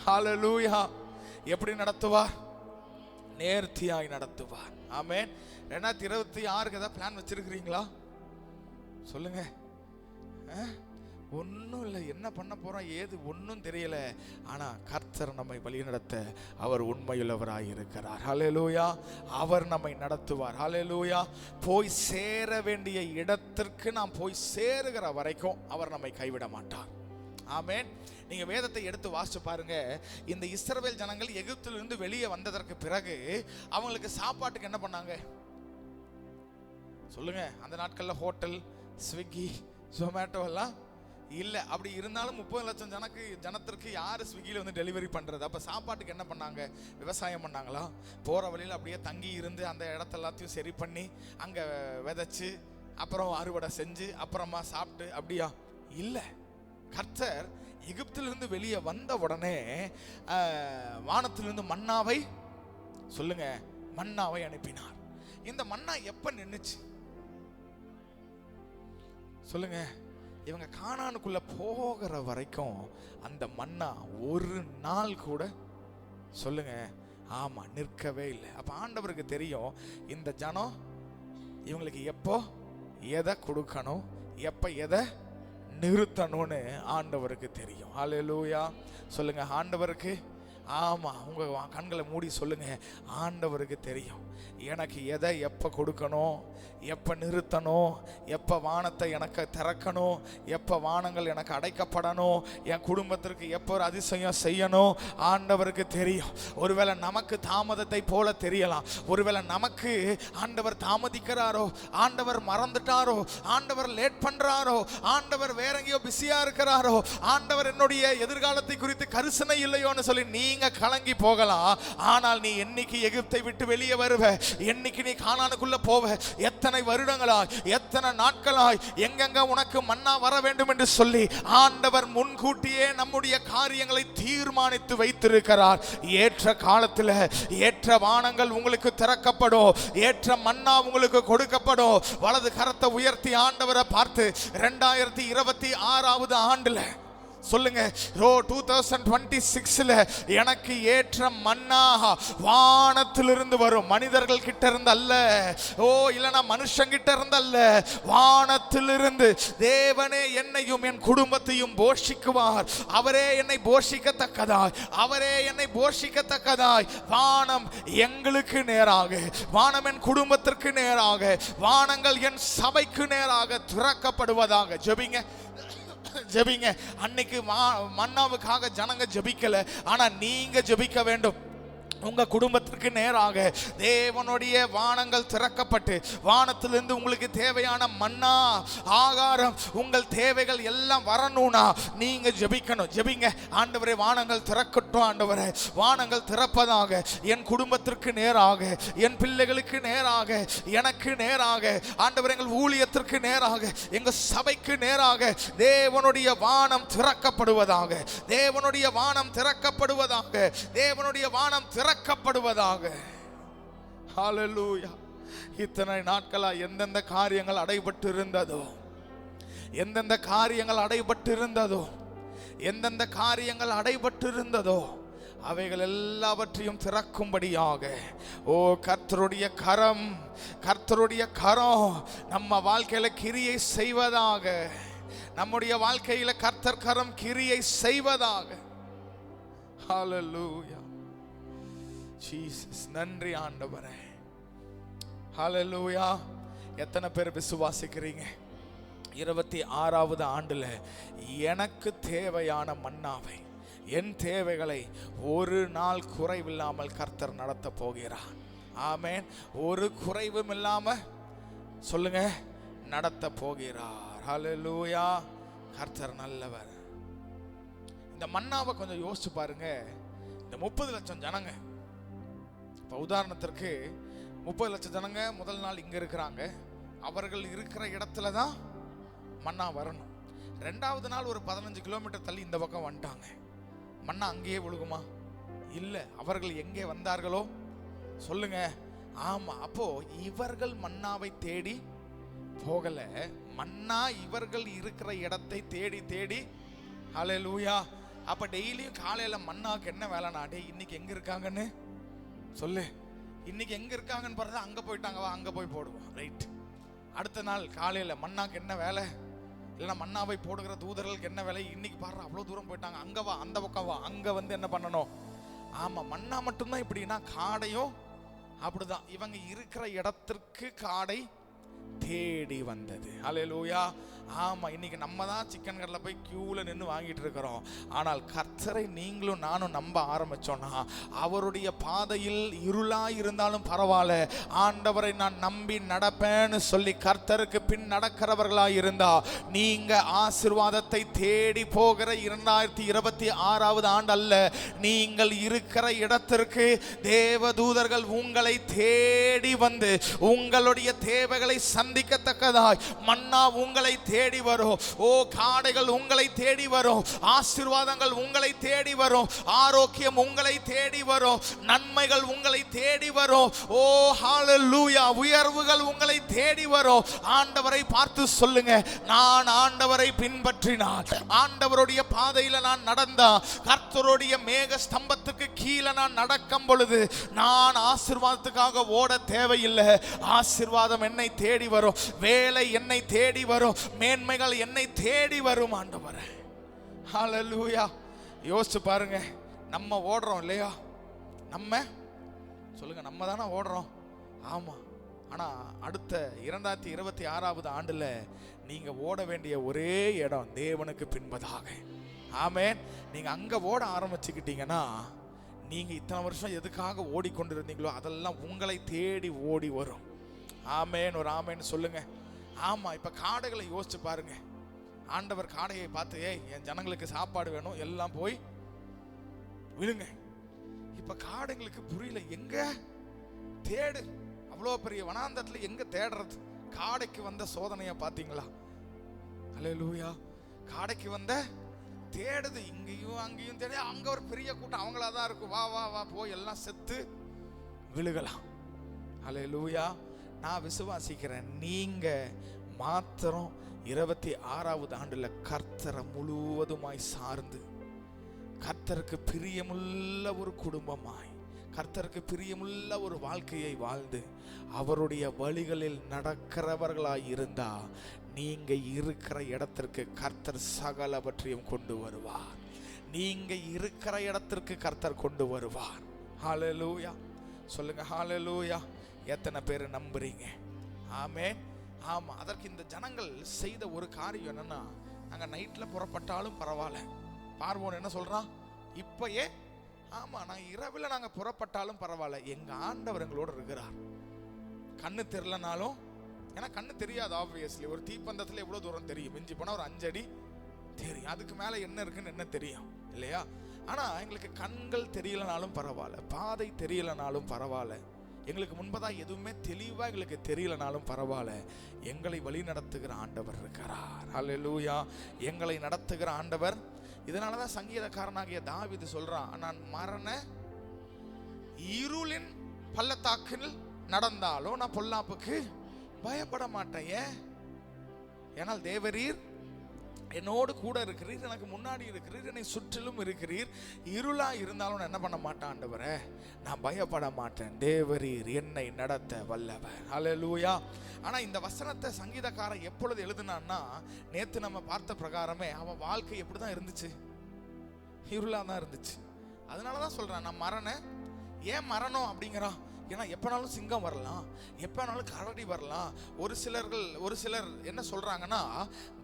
ஹல்லேலூயா. எப்படி நடத்துவார்? நேர்த்தியாய் நடத்துவார். ஆமென். 2026 ஏதாவது பிளான் வச்சிருக்கிறீங்களா? சொல்லுங்க. ஒன்றும் இல்லை, என்ன பண்ண போறோம் ஏது ஒன்றும் தெரியல. ஆனா கர்த்தர் நம்மை வழி நடத்த அவர் உண்மையுள்ளவராய் இருக்கிறார். ஹல்லேலூயா. அவர் நம்மை நடத்துவார். ஹல்லேலூயா. போய் சேர வேண்டிய இடத்திற்கு நாம் போய் சேருகிற வரைக்கும் அவர் நம்மை கைவிட மாட்டார். ஆமென். நீங்க வேதத்தை எடுத்து வாசிச்சு பாருங்க. இந்த இஸ்ரவேல் ஜனங்கள் எகிப்திலிருந்து வெளியே வந்ததற்கு பிறகு அவங்களுக்கு சாப்பாட்டுக்கு என்ன பண்ணாங்க சொல்லுங்க? அந்த நாட்கள்ல ஹோட்டல், ஸ்விக்கி, ஜொமேட்டோ எல்லாம் இல்லை. அப்படி இருந்தாலும் 30 லட்சம் ஜனத்திற்கு யார் ஸ்விக்கியில் வந்து டெலிவரி பண்ணுறது? அப்போ சாப்பாட்டுக்கு என்ன பண்ணாங்க? விவசாயம் பண்ணாங்களா? போகிற வழியில் அப்படியே தங்கி இருந்து அந்த இடத்த எல்லாத்தையும் சரி பண்ணி அங்கே விதைச்சு அப்புறம் அறுவடை செஞ்சு அப்புறமா சாப்பிட்டு அப்படியா? இல்லை. கர்த்தர் எகிப்திலிருந்து வெளியே வந்த உடனே வானத்திலிருந்து மன்னாவை சொல்லுங்க, மன்னாவை அனுப்பினார். இந்த மன்னா எப்போ நின்றுச்சு சொல்லுங்க? இவங்க கானானுக்குள்ள போகிற வரைக்கும் அந்த மன்னா ஒரு நாள் கூட சொல்லுங்க ஆமா நிற்கவே இல்லை. அப்ப ஆண்டவருக்கு தெரியும் இந்த ஜனம் இவங்களுக்கு எப்போ எதை கொடுக்கணும், எப்ப எதை நிறுத்தணும்னு ஆண்டவருக்கு தெரியும். ஹல்லேலூயா. சொல்லுங்க, ஆண்டவருக்கு ஆமா. உங்க கண்களை மூடி சொல்லுங்க, ஆண்டவருக்கு தெரியும் எனக்கு எதை எப்போ கொடுக்கணும், எப்போ நிறுத்தணும், எப்போ வானத்தை எனக்கு திறக்கணும், எப்போ வானங்கள் எனக்கு அடைக்கப்படணும், என் குடும்பத்திற்கு எப்போ ஒரு அதிசயம் செய்யணும் ஆண்டவருக்கு தெரியும். ஒருவேளை நமக்கு தாமதத்தை போல தெரியலாம், ஒருவேளை நமக்கு ஆண்டவர் தாமதிக்கிறாரோ, ஆண்டவர் மறந்துட்டாரோ, ஆண்டவர் லேட் பண்றாரோ, ஆண்டவர் வேற எங்கேயோ பிஸியா இருக்கிறாரோ, ஆண்டவர் என்னுடைய எதிர்காலத்தை குறித்து கரிசனை இல்லையோன்னு சொல்லி நீங்க கலங்கி போகலாம். ஆனால் நீ என்னைக்கு எகிப்தை விட்டு வெளியே வருவ, என்னைக்கு நீ கானானுக்குள்ள போவ, எத்தனை வருடங்களாய் எத்தனை நாட்களாய் எங்கெங்க உனக்கு மன்னா வர வேண்டும் என்று சொல்லி ஆண்டவர் முன்கூட்டியே நம்முடைய காரியங்களை தீர்மானித்து வைத்திருக்கிறார். ஏற்ற காலத்தில் ஏற்ற வானங்கள் உங்களுக்கு திறக்கப்படும், ஏற்ற மன்னா உங்களுக்கு கொடுக்கப்படும். வலது கரத்தை உயர்த்தி ஆண்டவரை பார்த்து 2026வது ஆண்டுல சொல்லுங்க, 2026 எனக்கு ஏற்ற மன்னா வானத்திலிருந்து வரும். மனிதர்கள் கிட்ட இருந்து அல்ல, இல்லைன்னா மனுஷங்கிட்ட இருந்து அல்ல, வானத்திலிருந்து தேவனே என்னையும் என் குடும்பத்தையும் போஷிக்குவார். அவரே என்னை போஷிக்கத்தக்கதாய், அவரே என்னை போஷிக்கத்தக்கதாய் வானம் எங்களுக்கு நேராக, வானம் என் குடும்பத்திற்கு நேராக, வானங்கள் என் சபைக்கு நேராக திறக்கப்படுவதாக. ஜெபிங்க ஜெபிங்க. அன்னைக்கு மன்னாவுக்காக ஜனங்க ஜெபிக்கல, ஆனா நீங்க ஜெபிக்க வேண்டும். உங்க குடும்பத்திற்கு நேராக தேவனுடைய வானங்கள் திறக்கப்பட்டு வானத்திலிருந்து உங்களுக்கு தேவையான மன்னா ஆகாரம் உங்கள் தேவைகள் எல்லாம் வரணும்னா நீங்க ஜெபிக்கணும். ஜெபிங்க, ஆண்டவரே வானங்கள் திறக்கட்டும், ஆண்டவரே வானங்கள் திறப்பதாக என் குடும்பத்திற்கு நேராக, என் பிள்ளைகளுக்கு நேராக, எனக்கு நேராக, ஆண்டவரே எங்கள் ஊழியத்திற்கு நேராக, எங்க சபைக்கு நேராக தேவனுடைய வானம் திறக்கப்படுவதாக, தேவனுடைய வானம் திறக்கப்படுவதாக, தேவனுடைய வானம் திறக்கப்படுவதாக. ஹல்லேலூயா. இத்தனை நாட்களா எந்தெந்த காரியங்கள் அடைபட்டு இருந்ததோ, எந்தெந்த காரியங்கள் அடைபட்டு இருந்ததோ, எந்தெந்த காரியங்கள் அடைபட்டு இருந்ததோ அவைகள் எல்லாவற்றையும் திறக்கும்படியாக ஓ கர்த்தருடைய கரம், கர்த்தருடைய கரம் நம்ம வாழ்க்கையில கிரியை செய்வதாக, நம்முடைய வாழ்க்கையில கர்த்தர் கரம் கிரியை செய்வதாக. ஹல்லேலூயா. ஜீசஸ், நன்றி ஆண்டவரே. ஹல்லேலூயா. எத்தனை பேர் விசுவாசிக்கிறீங்க 26வது ஆண்டுல எனக்கு தேவையான மன்னாவை, என் தேவைகளை ஒரு நாள் குறைவில்லாமல் கர்த்தர் நடத்த போகிறார். ஆமென். ஒரு குறைவும் இல்லாம சொல்லுங்க நடத்த போகிறார். ஹல்லேலூயா. கர்த்தர் நல்லவர். இந்த மன்னாவை கொஞ்சம் யோசிச்சு பாருங்க. இந்த 30 லட்சம் ஜனங்க, இப்போ உதாரணத்திற்கு 30 லட்சம் ஜனங்க முதல் நாள் இங்க இருக்கிறாங்க. அவர்கள் இருக்கிற இடத்துல தான் மன்னா வரணும். 2வது நாள் ஒரு 15 கிலோமீட்டர் தள்ளி இந்த பக்கம் வந்துட்டாங்க. மன்னா அங்கேயே விழுகுமா? இல்லை. அவர்கள் எங்கே வந்தார்களோ சொல்லுங்க. ஆமா. அப்போ இவர்கள் மன்னாவை தேடி போகல, மன்னா இவர்கள் இருக்கிற இடத்தை தேடி தேடி. ஹல்லேலூயா. அப்ப டெய்லியும் காலையில மன்னாவுக்கு என்ன வேலைனா, டேய் இன்னைக்கு எங்க இருக்காங்கன்னு சொல்லு, இன்னைக்கு எங்க இருக்காங்கன்னு பார்த்தா அங்க போயிட்டாங்க, வா அங்க போய் போடுவோம். ரைட். அடுத்த நாள் காலையில மன்னாக்கு என்ன வேலை, இல்லைன்னா மன்னாவை போடுகிற தூதர்களுக்கு என்ன வேலை, இன்னைக்கு பாரு அவ்வளோ தூரம் போயிட்டாங்க, அங்க வா அந்த பக்கம் வா, அங்க வந்து என்ன பண்ணணும். ஆமா, மன்னா மட்டும்தான் இப்படின்னா காடையும் அப்படிதான். இவங்க இருக்கிற இடத்திற்கு காடை தேடி வந்தது. ஹல்லேலூயா. ஆமா, இன்னைக்கு நம்ம தான் சிக்கன் கடையில் போய் கியூல நின்று வாங்கிட்டு இருக்கிறோம். ஆனால் கர்த்தரை நீங்களும் நானும் நம்ப ஆரம்பிச்சோம்னா அவருடைய பாதையில் இருளா இருந்தாலும் பரவாயில்ல, ஆண்டவரை நான் நம்பி நடப்பேன்னு சொல்லி கர்த்தருக்கு பின் நடக்கிறவர்களா இருந்தா நீங்க ஆசீர்வாதத்தை தேடி போகிற 2026வது ஆண்டு அல்ல, நீங்கள் இருக்கிற இடத்திற்கு தேவதூதர்கள் உங்களை தேடி வந்து உங்களுடைய தேவைகளை சந்திக்கத்தக்கதாய் மன்னா உங்களை தேடி வரும். ஓ காடைகள் உங்களை தேடி வரும், ஆசீர்வாதங்கள் உங்களை தேடி வரும், ஆரோக்கியம் உங்களை தேடி வரும், நன்மைகள் உங்களை தேடி வரும். ஓ ஹல்லேலூயா. உயர்வுகள் உங்களை தேடி வரும். ஆண்டவரை பார்த்து சொல்லுங்க, நான் ஆண்டவரை பின்பற்றினார், ஆண்டவருடைய பாதையில நான் நடந்தா, கர்த்தருடைய மேக ஸ்தம்பத்துக்கு கீழே நான் நடக்கும் பொழுது நான் ஆசீர்வாதத்துக்காக ஓட தேவையில்லை. ஆசீர்வாதம் என்னை தேடி வரும், வேலை என்னை தேடி வரும், மேன்மைகள் என்னை தேடி வரும். ஆண்டவரே ஹல்லேலூயா. யோசிச்சு பாருங்க, நம்ம ஓடுறோம் இல்லையா? நம்ம சொல்லுங்க, நம்ம தானே ஓடுறோம். ஆமா. ஆனா அடுத்த 2026வது ஆண்டுல நீங்க ஓட வேண்டிய ஒரே இடம் தேவனுக்கு பின்பதாக. ஆமென். நீங்க அங்க ஓட ஆரம்பிச்சுக்கிட்டீங்கன்னா நீங்க இத்தனை வருஷம் எதுக்காக ஓடிக்கொண்டிருந்தீங்களோ அதெல்லாம் உங்களை தேடி ஓடி வரும். ஆமென். ஒரு ஆமென் சொல்லுங்க. ஆமா. இப்ப காடைகளை யோசிச்சு பாருங்க. ஆண்டவர் காடையை பார்த்து, ஏய் என் ஜனங்களுக்கு சாப்பாடு வேணும், எல்லாம் போய் விழுங்க. இப்ப காடைங்களுக்கு புரியல, எங்க தேடு, அவ்வளோ பெரிய வனாந்தரத்துல எங்க தேடுறது? காடைக்கு வந்த சோதனையை பார்த்தீங்களா? ஹல்லேலூயா. காடைக்கு வந்த தேடுது, இங்கேயும் அங்கேயும் தேடி, அங்க ஒரு பெரிய கூட்டம் அவங்களாதான் இருக்கும், வா வா வா போய் எல்லாம் செத்து விழுகலாம். ஹல்லேலூயா. நான் விசுவாசிக்கிறேன், நீங்க மாத்திரம் 26வது ஆண்டுல கர்த்தரை முழுவதுமாய் சார்ந்து கர்த்தருக்கு பிரியமுள்ள ஒரு குடும்பமாய், கர்த்தருக்கு பிரியமுள்ள ஒரு வாழ்க்கையை வாழ்ந்து அவருடைய வழிகளில் நடக்கிறவர்களாய் இருந்தா நீங்க இருக்கிற இடத்திற்கு கர்த்தர் சகலவற்றையும் கொண்டு வருவார். நீங்க இருக்கிற இடத்திற்கு கர்த்தர் கொண்டு வருவார். ஹல்லேலூயா. சொல்லுங்க ஹல்லேலூயா. எத்தனை பேர் நம்புறீங்க? ஆமென். ஆமா. அதற்கு இந்த ஜனங்கள் செய்த ஒரு காரியம் என்னன்னா, நாங்க நைட்ல புறப்பட்டாலும் பரவாயில்ல. பார்வோன் என்ன சொல்றான்? இப்பயே ஆமா, நான் இரவில் நாங்க புறப்பட்டாலும் பரவாயில்ல, எங்க ஆண்டவர் எங்களோட இருக்கிறார். கண்ணு தெரியலனாலும், ஏன்னா கண்ணு தெரியாது ஆப்வியஸ்லி, ஒரு தீப்பந்தத்துல எவ்வளவு தூரம் தெரியும், மிஞ்சி போனா ஒரு 5 அடி தெரியும், அதுக்கு மேல என்ன இருக்குன்னு என்ன தெரியும் இல்லையா? ஆனா எங்களுக்கு கண்கள் தெரியலனாலும் பரவாயில்ல, பாதை தெரியலனாலும் பரவாயில்ல, எங்களுக்கு முன்பதாக எதுவுமே தெளிவா எங்களுக்கு தெரியலனாலும் பரவாயில்ல, எங்களை வழி நடத்துகிற ஆண்டவர் இருக்கிறார். ஹல்லேலூயா. எங்களை நடத்துகிற ஆண்டவர். இதனாலதான் சங்கீதக்காரனாகிய தாவீது சொல்றான், நான் மரண இருளின் பள்ளத்தாக்கில் நடந்தாலும் நான் பொல்லாப்புக்கு பயப்பட மாட்டேன். ஏனால் தேவரீர் என்னோடு கூட இருக்கிறீர், எனக்கு முன்னாடி இருக்கிறீர், என்னை சுற்றிலும் இருக்கிறீர். இருளா இருந்தாலும் நான் என்ன பண்ண மாட்டேன் ஆண்டவரே, நான் பயப்பட மாட்டேன். தேவரீர் என்னை நடத்த வல்லவர். ஹல்லேலூயா. ஆனா இந்த வசனத்தை சங்கீதக்காரன் எப்பொழுது எழுதுனான்னா, நேத்து நம்ம பார்த்த பிரகாரமே அவன் வாழ்க்கை எப்படிதான் இருந்துச்சு, இருளா தான் இருந்துச்சு. அதனாலதான் சொல்றான், நான் மரணம். ஏன் மரணம் அப்படிங்கிறான்? ஏன்னா எப்பனாலும் சிங்கம் வரலாம், எப்பனாலும் கரடி வரலாம். ஒரு சிலர் என்ன சொல்றாங்கன்னா,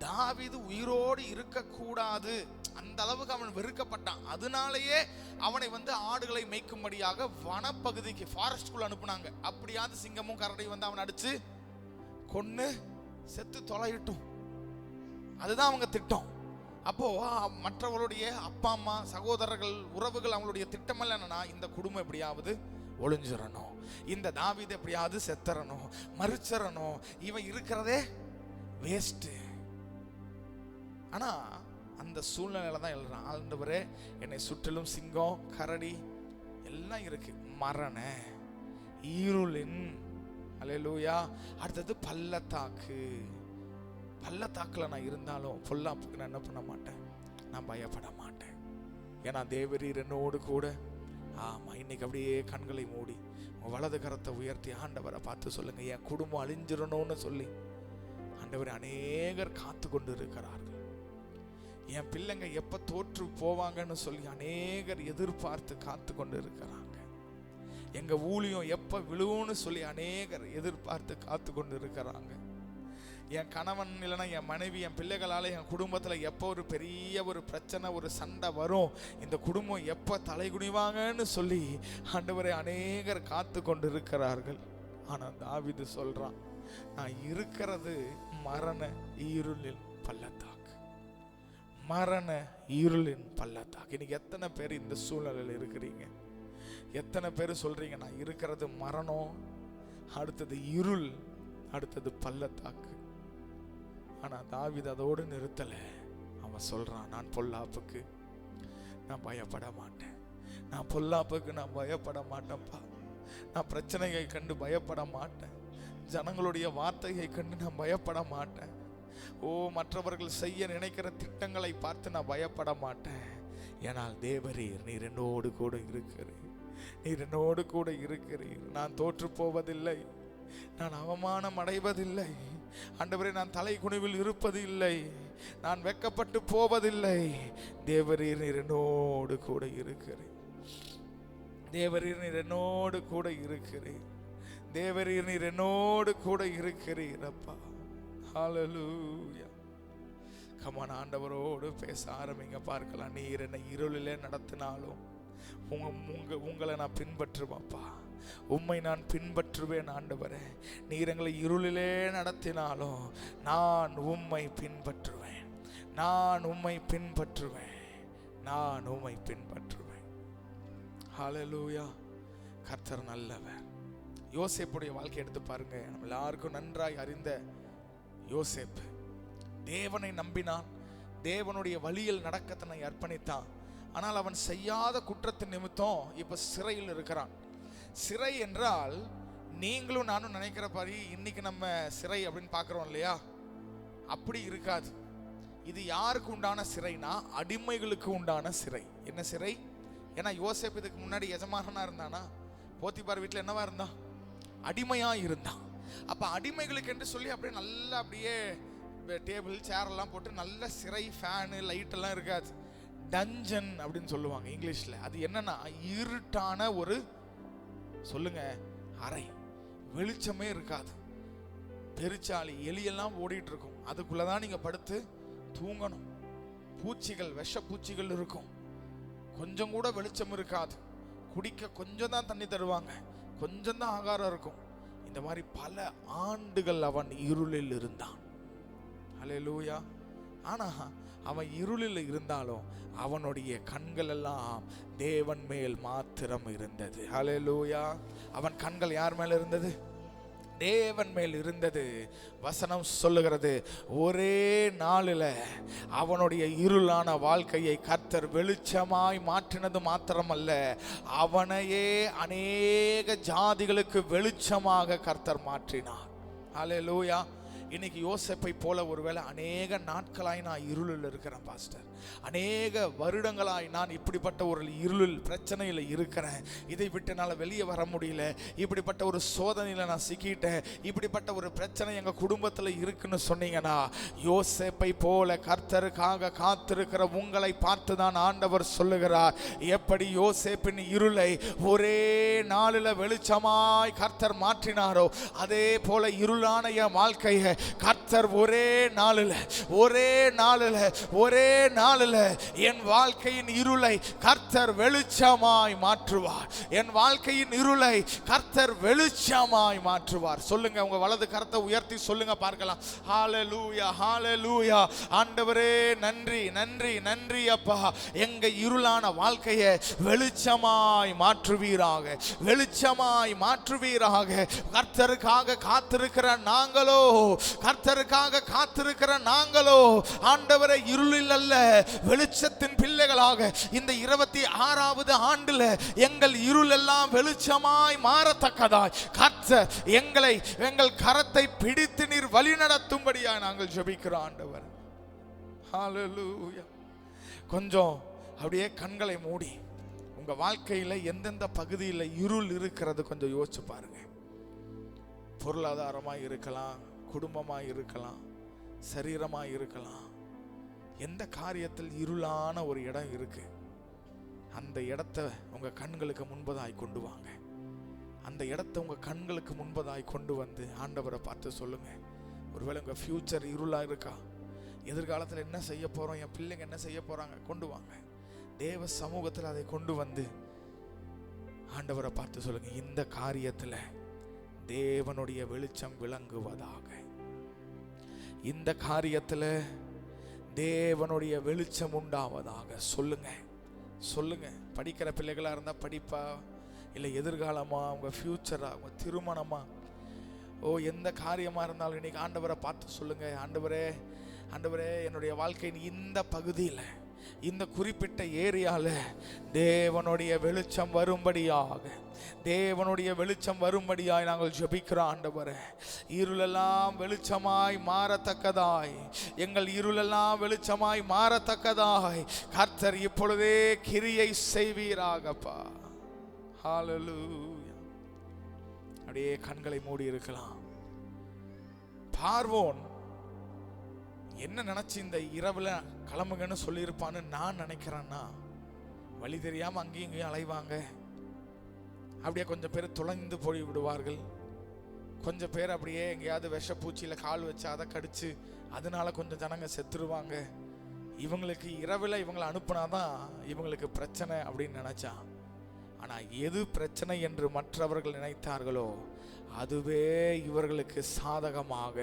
தாவீது உயிரோடு இருக்கக்கூடாது, அந்த அளவுக்கு அவன் வெறுக்கப்பட்டான். அதனாலேயே அவனை ஆடுகளை மேய்க்கும்படியாக வனப்பகுதிக்கு, ஃபாரஸ்ட்குள்ள அனுப்புனாங்க. அப்படியாவது சிங்கமும் கரடியும் அவன் அடிச்சு கொன்னு செத்து தொலையிட்டும், அதுதான் அவங்க திட்டம். அப்போ மற்றவர்களுடைய அப்பா அம்மா சகோதரர்கள் உறவுகள் அவங்களுடைய திட்டம் என்னன்னா, இந்த குடும்பம் எப்படியாவது ஒளிஞ்சிடணும், இந்த தாவீது எப்படியாவது செத்தரணும், மறிச்சரணும், இவன் இருக்கிறதே வேஸ்ட். ஆனா அந்த சூழ்நிலையில தான் எழுறான், ஆண்டவரே என்னை சுற்றிலும் சிங்கம் கரடி எல்லாம் இருக்கு, மரண இருளின், அல்லேலூயா, அடுத்தது பள்ளத்தாக்கு. பள்ளத்தாக்குல நான் இருந்தாலும் பொல்லாப்புக்கு நான் என்ன பண்ண மாட்டேன், நான் பயப்பட மாட்டேன். ஏன்னா தேவரீர் என்னோடு கூட. ஆமா, இன்னைக்கு அப்படியே கண்களை மூடி வலது கரத்தை உயர்த்தி ஆண்டவரை பார்த்து சொல்லுங்க, என் குடும்பம் அழிஞ்சிடணும்னு சொல்லி ஆண்டவரை அநேகர் காத்து கொண்டு இருக்கிறார்கள். என் பிள்ளைங்க எப்ப தோற்று போவாங்கன்னு சொல்லி அநேகர் எதிர்பார்த்து காத்து கொண்டு இருக்கிறாங்க. எங்க ஊழியம் எப்ப விழுவும்னு சொல்லி அநேகர் எதிர்பார்த்து காத்து கொண்டு இருக்கிறாங்க. என் கணவன் இல்லைன்னா என் மனைவி, என் பிள்ளைகளால் என் குடும்பத்தில் எப்போ ஒரு பெரிய ஒரு பிரச்சனை, ஒரு சண்டை வரும், இந்த குடும்பம் எப்போ தலைகுனிவாங்கன்னு சொல்லி ஆண்டவரை அநேகர் காத்து கொண்டு இருக்கிறார்கள். ஆனால் தாவீது சொல்றான், நான் இருக்கிறது மரண இருளின் பள்ளத்தாக்கு, மரண இருளின் பள்ளத்தாக்கு. இன்னைக்கு எத்தனை பேர் இந்த சூழ்நிலையில் இருக்கிறீங்க? எத்தனை பேர் சொல்றீங்க, நான் இருக்கிறது மரணம், அடுத்தது இருள், அடுத்தது பள்ளத்தாக்கு. ஆனா தாவீது அதோடு நிறுத்தல. அவன் சொல்றான், நான் பொல்லாப்புக்கு நான் பயப்பட மாட்டேன், நான் பொல்லாப்புக்கு நான் பயப்பட மாட்டேன்ப்பா, நான் பிரச்சனையை கண்டு பயப்பட மாட்டேன், ஜனங்களுடைய வார்த்தையை கண்டு நான் பயப்பட மாட்டேன், மற்றவர்கள் செய்ய நினைக்கிற திட்டங்களை பார்த்து நான் பயப்பட மாட்டேன். ஏனால் தேவரீர் நீர் என்னோடு கூட இருக்கிறீர், நீர் என்னோடு கூட இருக்கிறீர். நான் தோற்று போவதில்லை, நான் அவமானம் அடைவதில்லை ஆண்டவரே, நான் தலை குனிவில் இருப்பது இல்லை, நான் வெட்கப்பட்டு போவதில்லை. தேவரீர் நீர் என்னோடு கூட இருக்கிறீர், தேவரீர் நீர் என்னோடு கூட இருக்கிறீர், தேவரீர் நீர் என்னோடு கூட இருக்கிறீர் அப்பா. ஹல்லேலூயா. கமான், ஆண்டவரோடு பேச ஆரம்பிங்க பார்க்கலாம். நீர் என்னை இருளிலே நடத்தினாலும் உங்களை நான் பின்பற்றுவாப்பா, உம்மை நான் பின்பற்றுவேன் ஆண்டவரே. நீர் எங்களை இருளிலே நடத்தினாலும் நான் உம்மை பின்பற்றுவேன், நான் உம்மை பின்பற்றுவேன், நான் உம்மை பின்பற்றுவேன். ஹல்லேலூயா. கர்த்தர் நல்லவர். யோசேப்புடைய வாழ்க்கை எடுத்து பாருங்க. நம்ம எல்லாருக்கும் நன்றாய் அறிந்த யோசேப்பு தேவனை நம்பினான், தேவனுடைய வழியில் நடக்க தன்னை அர்ப்பணித்தான். ஆனால் அவன் செய்யாத குற்றத்தின் நிமித்தம் இப்ப சிறையில் இருக்கிறான். சிறை என்றால் நீங்களும் நானும் நினைக்கிற மாதிரி இன்னைக்கு நம்ம சிறை அப்படின்னு பார்க்குறோம் இல்லையா, அப்படி இருக்காது. இது யாருக்கு உண்டான சிறைனா, அடிமைகளுக்கு உண்டான சிறை. என்ன சிறை? ஏன்னா யோசேப்பு இதுக்கு முன்னாடி எஜமானனா இருந்தானா, போத்திபார் வீட்டில் என்னவா இருந்தான், அடிமையா இருந்தான். அப்ப அடிமைகளுக்கு என்று சொல்லி அப்படியே நல்லா அப்படியே டேபிள் சேரெல்லாம் போட்டு நல்ல சிறை, ஃபேனு, லைட் எல்லாம் இருக்காது. டஞ்சன் அப்படின்னு சொல்லுவாங்க இங்கிலீஷ்ல. அது என்னன்னா இருட்டான ஒரு, சொல்லுங்க, அறை, வெளிச்சமே இருக்காது, பெருச்சாளி எலியெல்லாம் ஓடிட்டு இருக்கும், அதுக்குள்ளதான் நீங்க படுத்து தூங்கணும். பூச்சிகள், விஷ பூச்சிகள் இருக்கும், கொஞ்சம் கூட வெளிச்சம் இருக்காது, குடிக்க கொஞ்சம் தான் தண்ணி தருவாங்க, கொஞ்சம் தான் ஆகாரம் இருக்கும். இந்த மாதிரி பல ஆண்டுகள் அவன் இருளில் இருந்தான். ஹல்லேலூயா. ஆனா அவன் இருளில் இருந்தாலும் அவனுடைய கண்கள் எல்லாம் தேவன் மேல் மாத்திரம் இருந்தது. ஹல்லேலூயா. அவன் கண்கள் யார் மேல் இருந்தது? தேவன் மேல் இருந்தது. வசனம் சொல்லுகிறது, ஒரே நாளில் அவனுடைய இருளான வாழ்க்கையை கர்த்தர் வெளிச்சமாய் மாற்றினது மாத்திரமல்ல, அவனையே அநேக ஜாதிகளுக்கு வெளிச்சமாக கர்த்தர் மாற்றினார். ஹல்லேலூயா. இன்னைக்கு யோசேப்பை போல ஒருவேளை அநேக நாட்களாய் நான் இருளில் இருக்கிறேன் பாஸ்டர், அநேக வருடங்களாய் நான் இப்படிப்பட்ட ஒரு இருளில் பிரச்சனையில் இருக்கிறேன், இதை விட்டு என்னால் வெளியே வர முடியல, இப்படிப்பட்ட ஒரு சோதனையில் நான் சிக்கிட்டேன், இப்படிப்பட்ட ஒரு பிரச்சனை எங்கள் குடும்பத்தில் இருக்குன்னு சொன்னீங்கன்னா, யோசேப்பை போல கர்த்தருக்காக காத்திருக்கிற உங்களை பார்த்து தான் ஆண்டவர் சொல்லுகிறார், எப்படி யோசேப்பின் இருளை ஒரே நாளில் வெளிச்சமாய் கர்த்தர் மாற்றினாரோ, அதே போல இருளான என் வாழ்க்கையை கர்த்தர் ஒரே நாளில் என் வாழ்க்கையின் இருளை கர்த்தர் வெளிச்சமாய் மாற்றுவார். என் வாழ்க்கையின் இருளை கர்த்தர் வெளிச்சமாய் மாற்றுவார். சொல்லுங்க, உங்க வலது கரத்தை உயர்த்தி சொல்லுங்க பார்க்கலாம். ஹல்லேலூயா, ஹல்லேலூயா. ஆண்டவரே நன்றி, நன்றி, நன்றி அப்பா. எங்க இருளான வாழ்க்கையை வெளிச்சமாய் மாற்றுவீராக, வெளிச்சமாய் மாற்றுவீராக. கர்த்தருக்காக காத்திருக்கிற நாங்களோ, கர்த்தருக்காக காத்திருக்கிற நாங்களோ ஆண்டவரை இருளில் அல்ல வெளிச்சத்தின் பிள்ளைகளாக இந்த 26வது ஆண்டுல எங்கள் இருள் எல்லாம் வெளிச்சமாய் மாறத்தக்கதாய் கர்த்தர் எங்கள் கரத்தை பிடித்து நீர் வழி நடத்தும்படியாய் நாங்கள் ஜெபிக்கிறோம் ஆண்டவர். ஹல்லேலூயா. கொஞ்சம் அப்படியே கண்களை மூடி உங்க வாழ்க்கையில எந்தெந்த பகுதியில் இருள் இருக்கிறது கொஞ்சம் யோசிச்சு பாருங்க. பொருளாதாரமாக இருக்கலாம், குடும்பமாக இருக்கலாம், சரீரமாக இருக்கலாம். எந்த காரியத்தில் இருளான ஒரு இடம் இருக்கு, அந்த இடத்த உங்க கண்களுக்கு முன்பதாய் கொண்டு வாங்க. அந்த இடத்த உங்க கண்களுக்கு முன்பதாய் கொண்டு வந்து ஆண்டவரை பார்த்து சொல்லுங்க. ஒருவேளை உங்க ஃபியூச்சர் இருளா இருக்கா, எதிர்காலத்தில் என்ன செய்ய போறோம், என் பிள்ளைங்க என்ன செய்ய போறாங்க, கொண்டு வாங்க. தேவ சமூகத்தில் அதை கொண்டு வந்து ஆண்டவரை பார்த்து சொல்லுங்க, இந்த காரியத்தில் தேவனுடைய வெளிச்சம் விளங்குவதாக, இந்த காரியத்தில் தேவனுடைய வெளிச்சம் உண்டாவதாக. சொல்லுங்க. படிக்கிற பிள்ளைகளா இருந்தா படிப்பா, இல்லை எதிர்காலமா, உங்க ஃபியூச்சரா, உங்க திருமணமா, எந்த காரியமா இருந்தாலும் இன்னைக்கு ஆண்டவரை பார்த்து சொல்லுங்க. ஆண்டவரே என்னுடைய வாழ்க்கையின் இந்த பகுதியில், இந்த குறிப்பிட்ட ஏரியால தேவனுடைய வெளிச்சம் வரும்படியாக, தேவனுடைய வெளிச்சம் வரும்படியாய் நாங்கள் ஜெபிக்கிறோம் ஆண்டவரே. இருளெல்லாம் வெளிச்சமாய் மாறத்தக்கதாய், எங்கள் இருளெல்லாம் வெளிச்சமாய் மாறத்தக்கதாய் கர்த்தர் இப்பொழுதே கிரியை செய்வீராகப்பா. ஹல்லேலூயா. அப்படியே கண்களை மூடி இருக்கலாம். பார்வோன் என்ன நினைச்சு இந்த இரவுல கிளம்புங்கன்னு சொல்லியிருப்பான்னு நான் நினைக்கிறேன்னா, வழி தெரியாம அங்கேயும் இங்கேயும் அலைவாங்க. அப்படியே கொஞ்சம் பேர் துளைந்து போய் விடுவார்கள், கொஞ்சம் பேர் அப்படியே எங்கேயாவது விஷப்பூச்சியில கால் வச்சு அதை கடிச்சு அதனால கொஞ்சம் ஜனங்க செத்துருவாங்க. இவங்களுக்கு இரவில் இவங்களை அனுப்புனாதான் இவங்களுக்கு பிரச்சனை அப்படின்னு நினைச்சான். ஆனா எது பிரச்சனை என்று மற்றவர்கள் நினைத்தார்களோ அதுவே இவர்களுக்கு சாதகமாக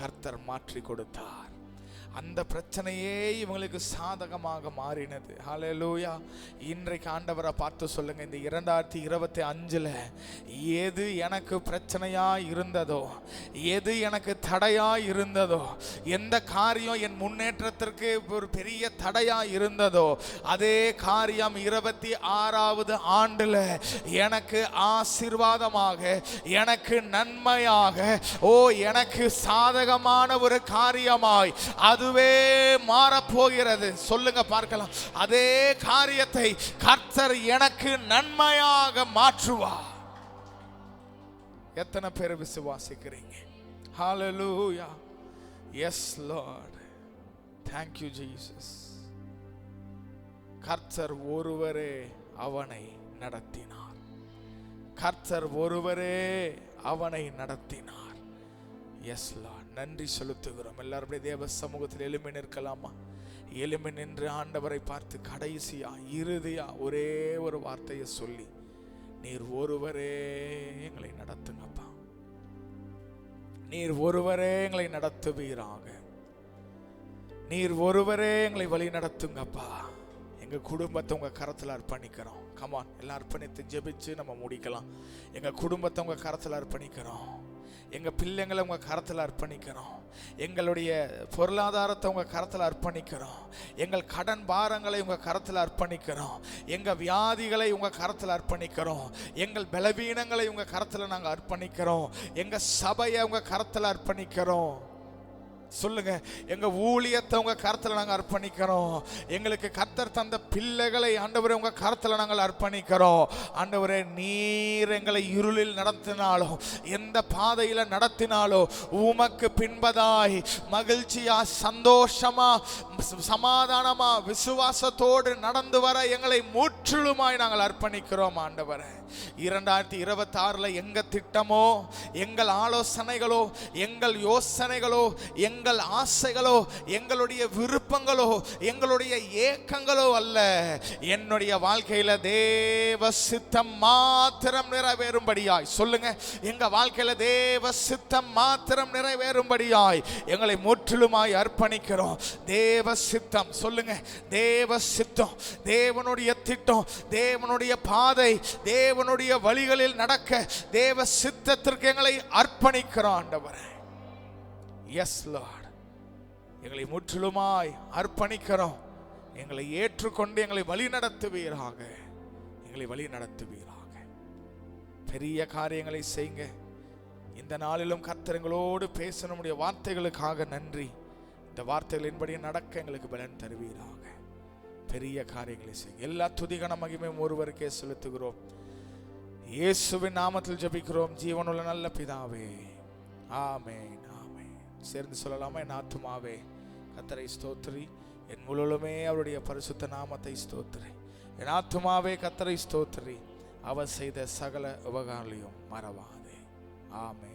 கர்த்தர் மாற்றி கொடுத்தார். அந்த பிரச்சனையே இவங்களுக்கு சாதகமாக மாறினது. ஹல்லேலூயா. இன்றைக்கு ஆண்டவரை பார்த்து சொல்லுங்க, இந்த 2025 எது எனக்கு பிரச்சனையா இருந்ததோ, எது எனக்கு தடையா இருந்ததோ, எந்த காரியம் என் முன்னேற்றத்திற்கு ஒரு பெரிய தடையா இருந்ததோ, அதே காரியம் 26வது ஆண்டுல எனக்கு ஆசீர்வாதமாக, எனக்கு நன்மையாக, எனக்கு சாதகமான ஒரு காரியமாய் அதுவே மாறப்போகிறது. சொல்லுங்க பார்க்கலாம். அதே காரியத்தை கர்த்தர் எனக்கு நன்மையாக மாற்றுவார். எத்தனை பேர் விசுவாசிக்கிறீங்க? ஹல்லேலூயா. Yes Lord. Thank you Jesus. கர்த்தர் ஒருவரே அவனை நடத்தினார். கர்த்தர் ஒருவரே அவனை நடத்தினார். Yes Lord. நன்றி செலுத்துகிறோம். எல்லாரும் தேவ சமூகத்தில் எழும்பி நிற்கலாமா? எலும்பி நின்று ஆண்டவரை பார்த்து கடைசியா இறுதியா ஒரே ஒரு வார்த்தையை சொல்லி, நீர் ஒருவரே எங்களை நடத்துங்கப்பா, நீர் ஒருவரே எங்களை நடத்துவீராக, நீர் ஒருவரே எங்களை வழி நடத்துங்கப்பா. எங்க குடும்பத்தை உங்க கரத்துல அர்ப்பணிக்கிறோம். கமான், எல்லாம் அர்ப்பணித்து ஜெபிச்சு நம்ம முடிக்கலாம். எங்க குடும்பத்தை உங்க கரத்துல அர்ப்பணிக்கிறோம். எங்க பிள்ளைங்களை உங்க கரத்துல அர்ப்பணிக்கிறோம். எங்களுடைய பொருளாதாரத்தை உங்க கரத்துல அர்ப்பணிக்கிறோம். எங்கள் கடன் பாரங்களை உங்க கரத்துல அர்ப்பணிக்கிறோம். எங்க வியாதிகளை உங்க கரத்துல அர்ப்பணிக்கிறோம். எங்கள் பலவீனங்களை உங்க கரத்துல நாங்க அர்ப்பணிக்கிறோம். எங்க சபையை உங்க கரத்துல அர்ப்பணிக்கிறோம். சொல்லுங்க, எங்க ஊழியத்தை உங்க கரத்துல நாங்க அர்ப்பணிக்கிறோம். எங்களுக்கு கர்த்தர் தந்த பிள்ளைகளை ஆண்டவரே உங்க கரத்துல நாங்கள் அர்ப்பணிக்கிறோம். ஆண்டவரே, நீர் எங்களை இருளில் நடத்தினாலும் எந்த பாதையில நடத்தினாலும் உமக்கு பின்பதாய் மகிழ்ச்சியா சந்தோஷமா சமாதானமா விசுவாசத்தோடு நடந்து வர எங்களை முற்றிலுமாய் நாங்கள் அர்ப்பணிக்கிறோம். ஆண்டவரே, 2026 எங்க திட்டமோ, எங்கள் ஆலோசனைகளோ, எங்கள் யோசனைகளோ, எங்கள் ஆசைகளோ, எங்களுடைய விருப்பங்களோ, எங்களுடைய ஏக்கங்களோ அல்ல. என்னுடைய வாழ்க்கையில தேவ சித்தம் மாத்திரம் நிறைவேறும்படியாய், சொல்லுங்க, எங்க வாழ்க்கையில தேவ சித்தம் மாத்திரம் நிறைவேறும்படியாய் எங்களை முற்றிலுமாய் அர்ப்பணிக்கிறோம். தேவ சித்தம், சொல்லுங்க, தேவ சித்தம், தேவனுடைய திட்டம், தேவனுடைய பாதை, தேவனுடைய வழிகளில் நடக்க தேவ சித்தத்திற்கு எங்களை அர்ப்பணிக்கிறோம். ஆண்டவரே, எஸ் லார்ட், எங்களை முற்றிலுமாய் அர்ப்பணிக்கிறோம். எங்களை ஏற்றுக்கொண்டு எங்களை வழி நடத்துவீராக, எங்களை வழி நடத்துவீராக. பெரிய காரியங்களை செய்யுங்க. இந்த நாளிலும் கர்த்தர் எங்களோடு பேச நம்முடைய வார்த்தைகளுக்காக நன்றி. இந்த வார்த்தைகளின்படி நடக்க எங்களுக்கு பலன் தருவீராக. பெரிய காரியங்களை செய்யுங்க. எல்லா துதிகன மகிமையும் ஒருவருக்கே செலுத்துகிறோம். இயேசுவின் நாமத்தில் ஜெபிக்கிறோம் ஜீவனுள்ள நல்ல பிதாவே, ஆமென், ஆமென். சேர்ந்து சொல்லலாமா? என் ஆத்துமாவே கர்த்தரை ஸ்தோத்திரி, என் முழுமே அவருடைய பரிசுத்த நாமத்தை ஸ்தோத்திரி. என் ஆத்துமாவே கர்த்தரை ஸ்தோத்திரி, அவர் செய்த சகல உபகாரங்களையும் மறவாதே. ஆமென்.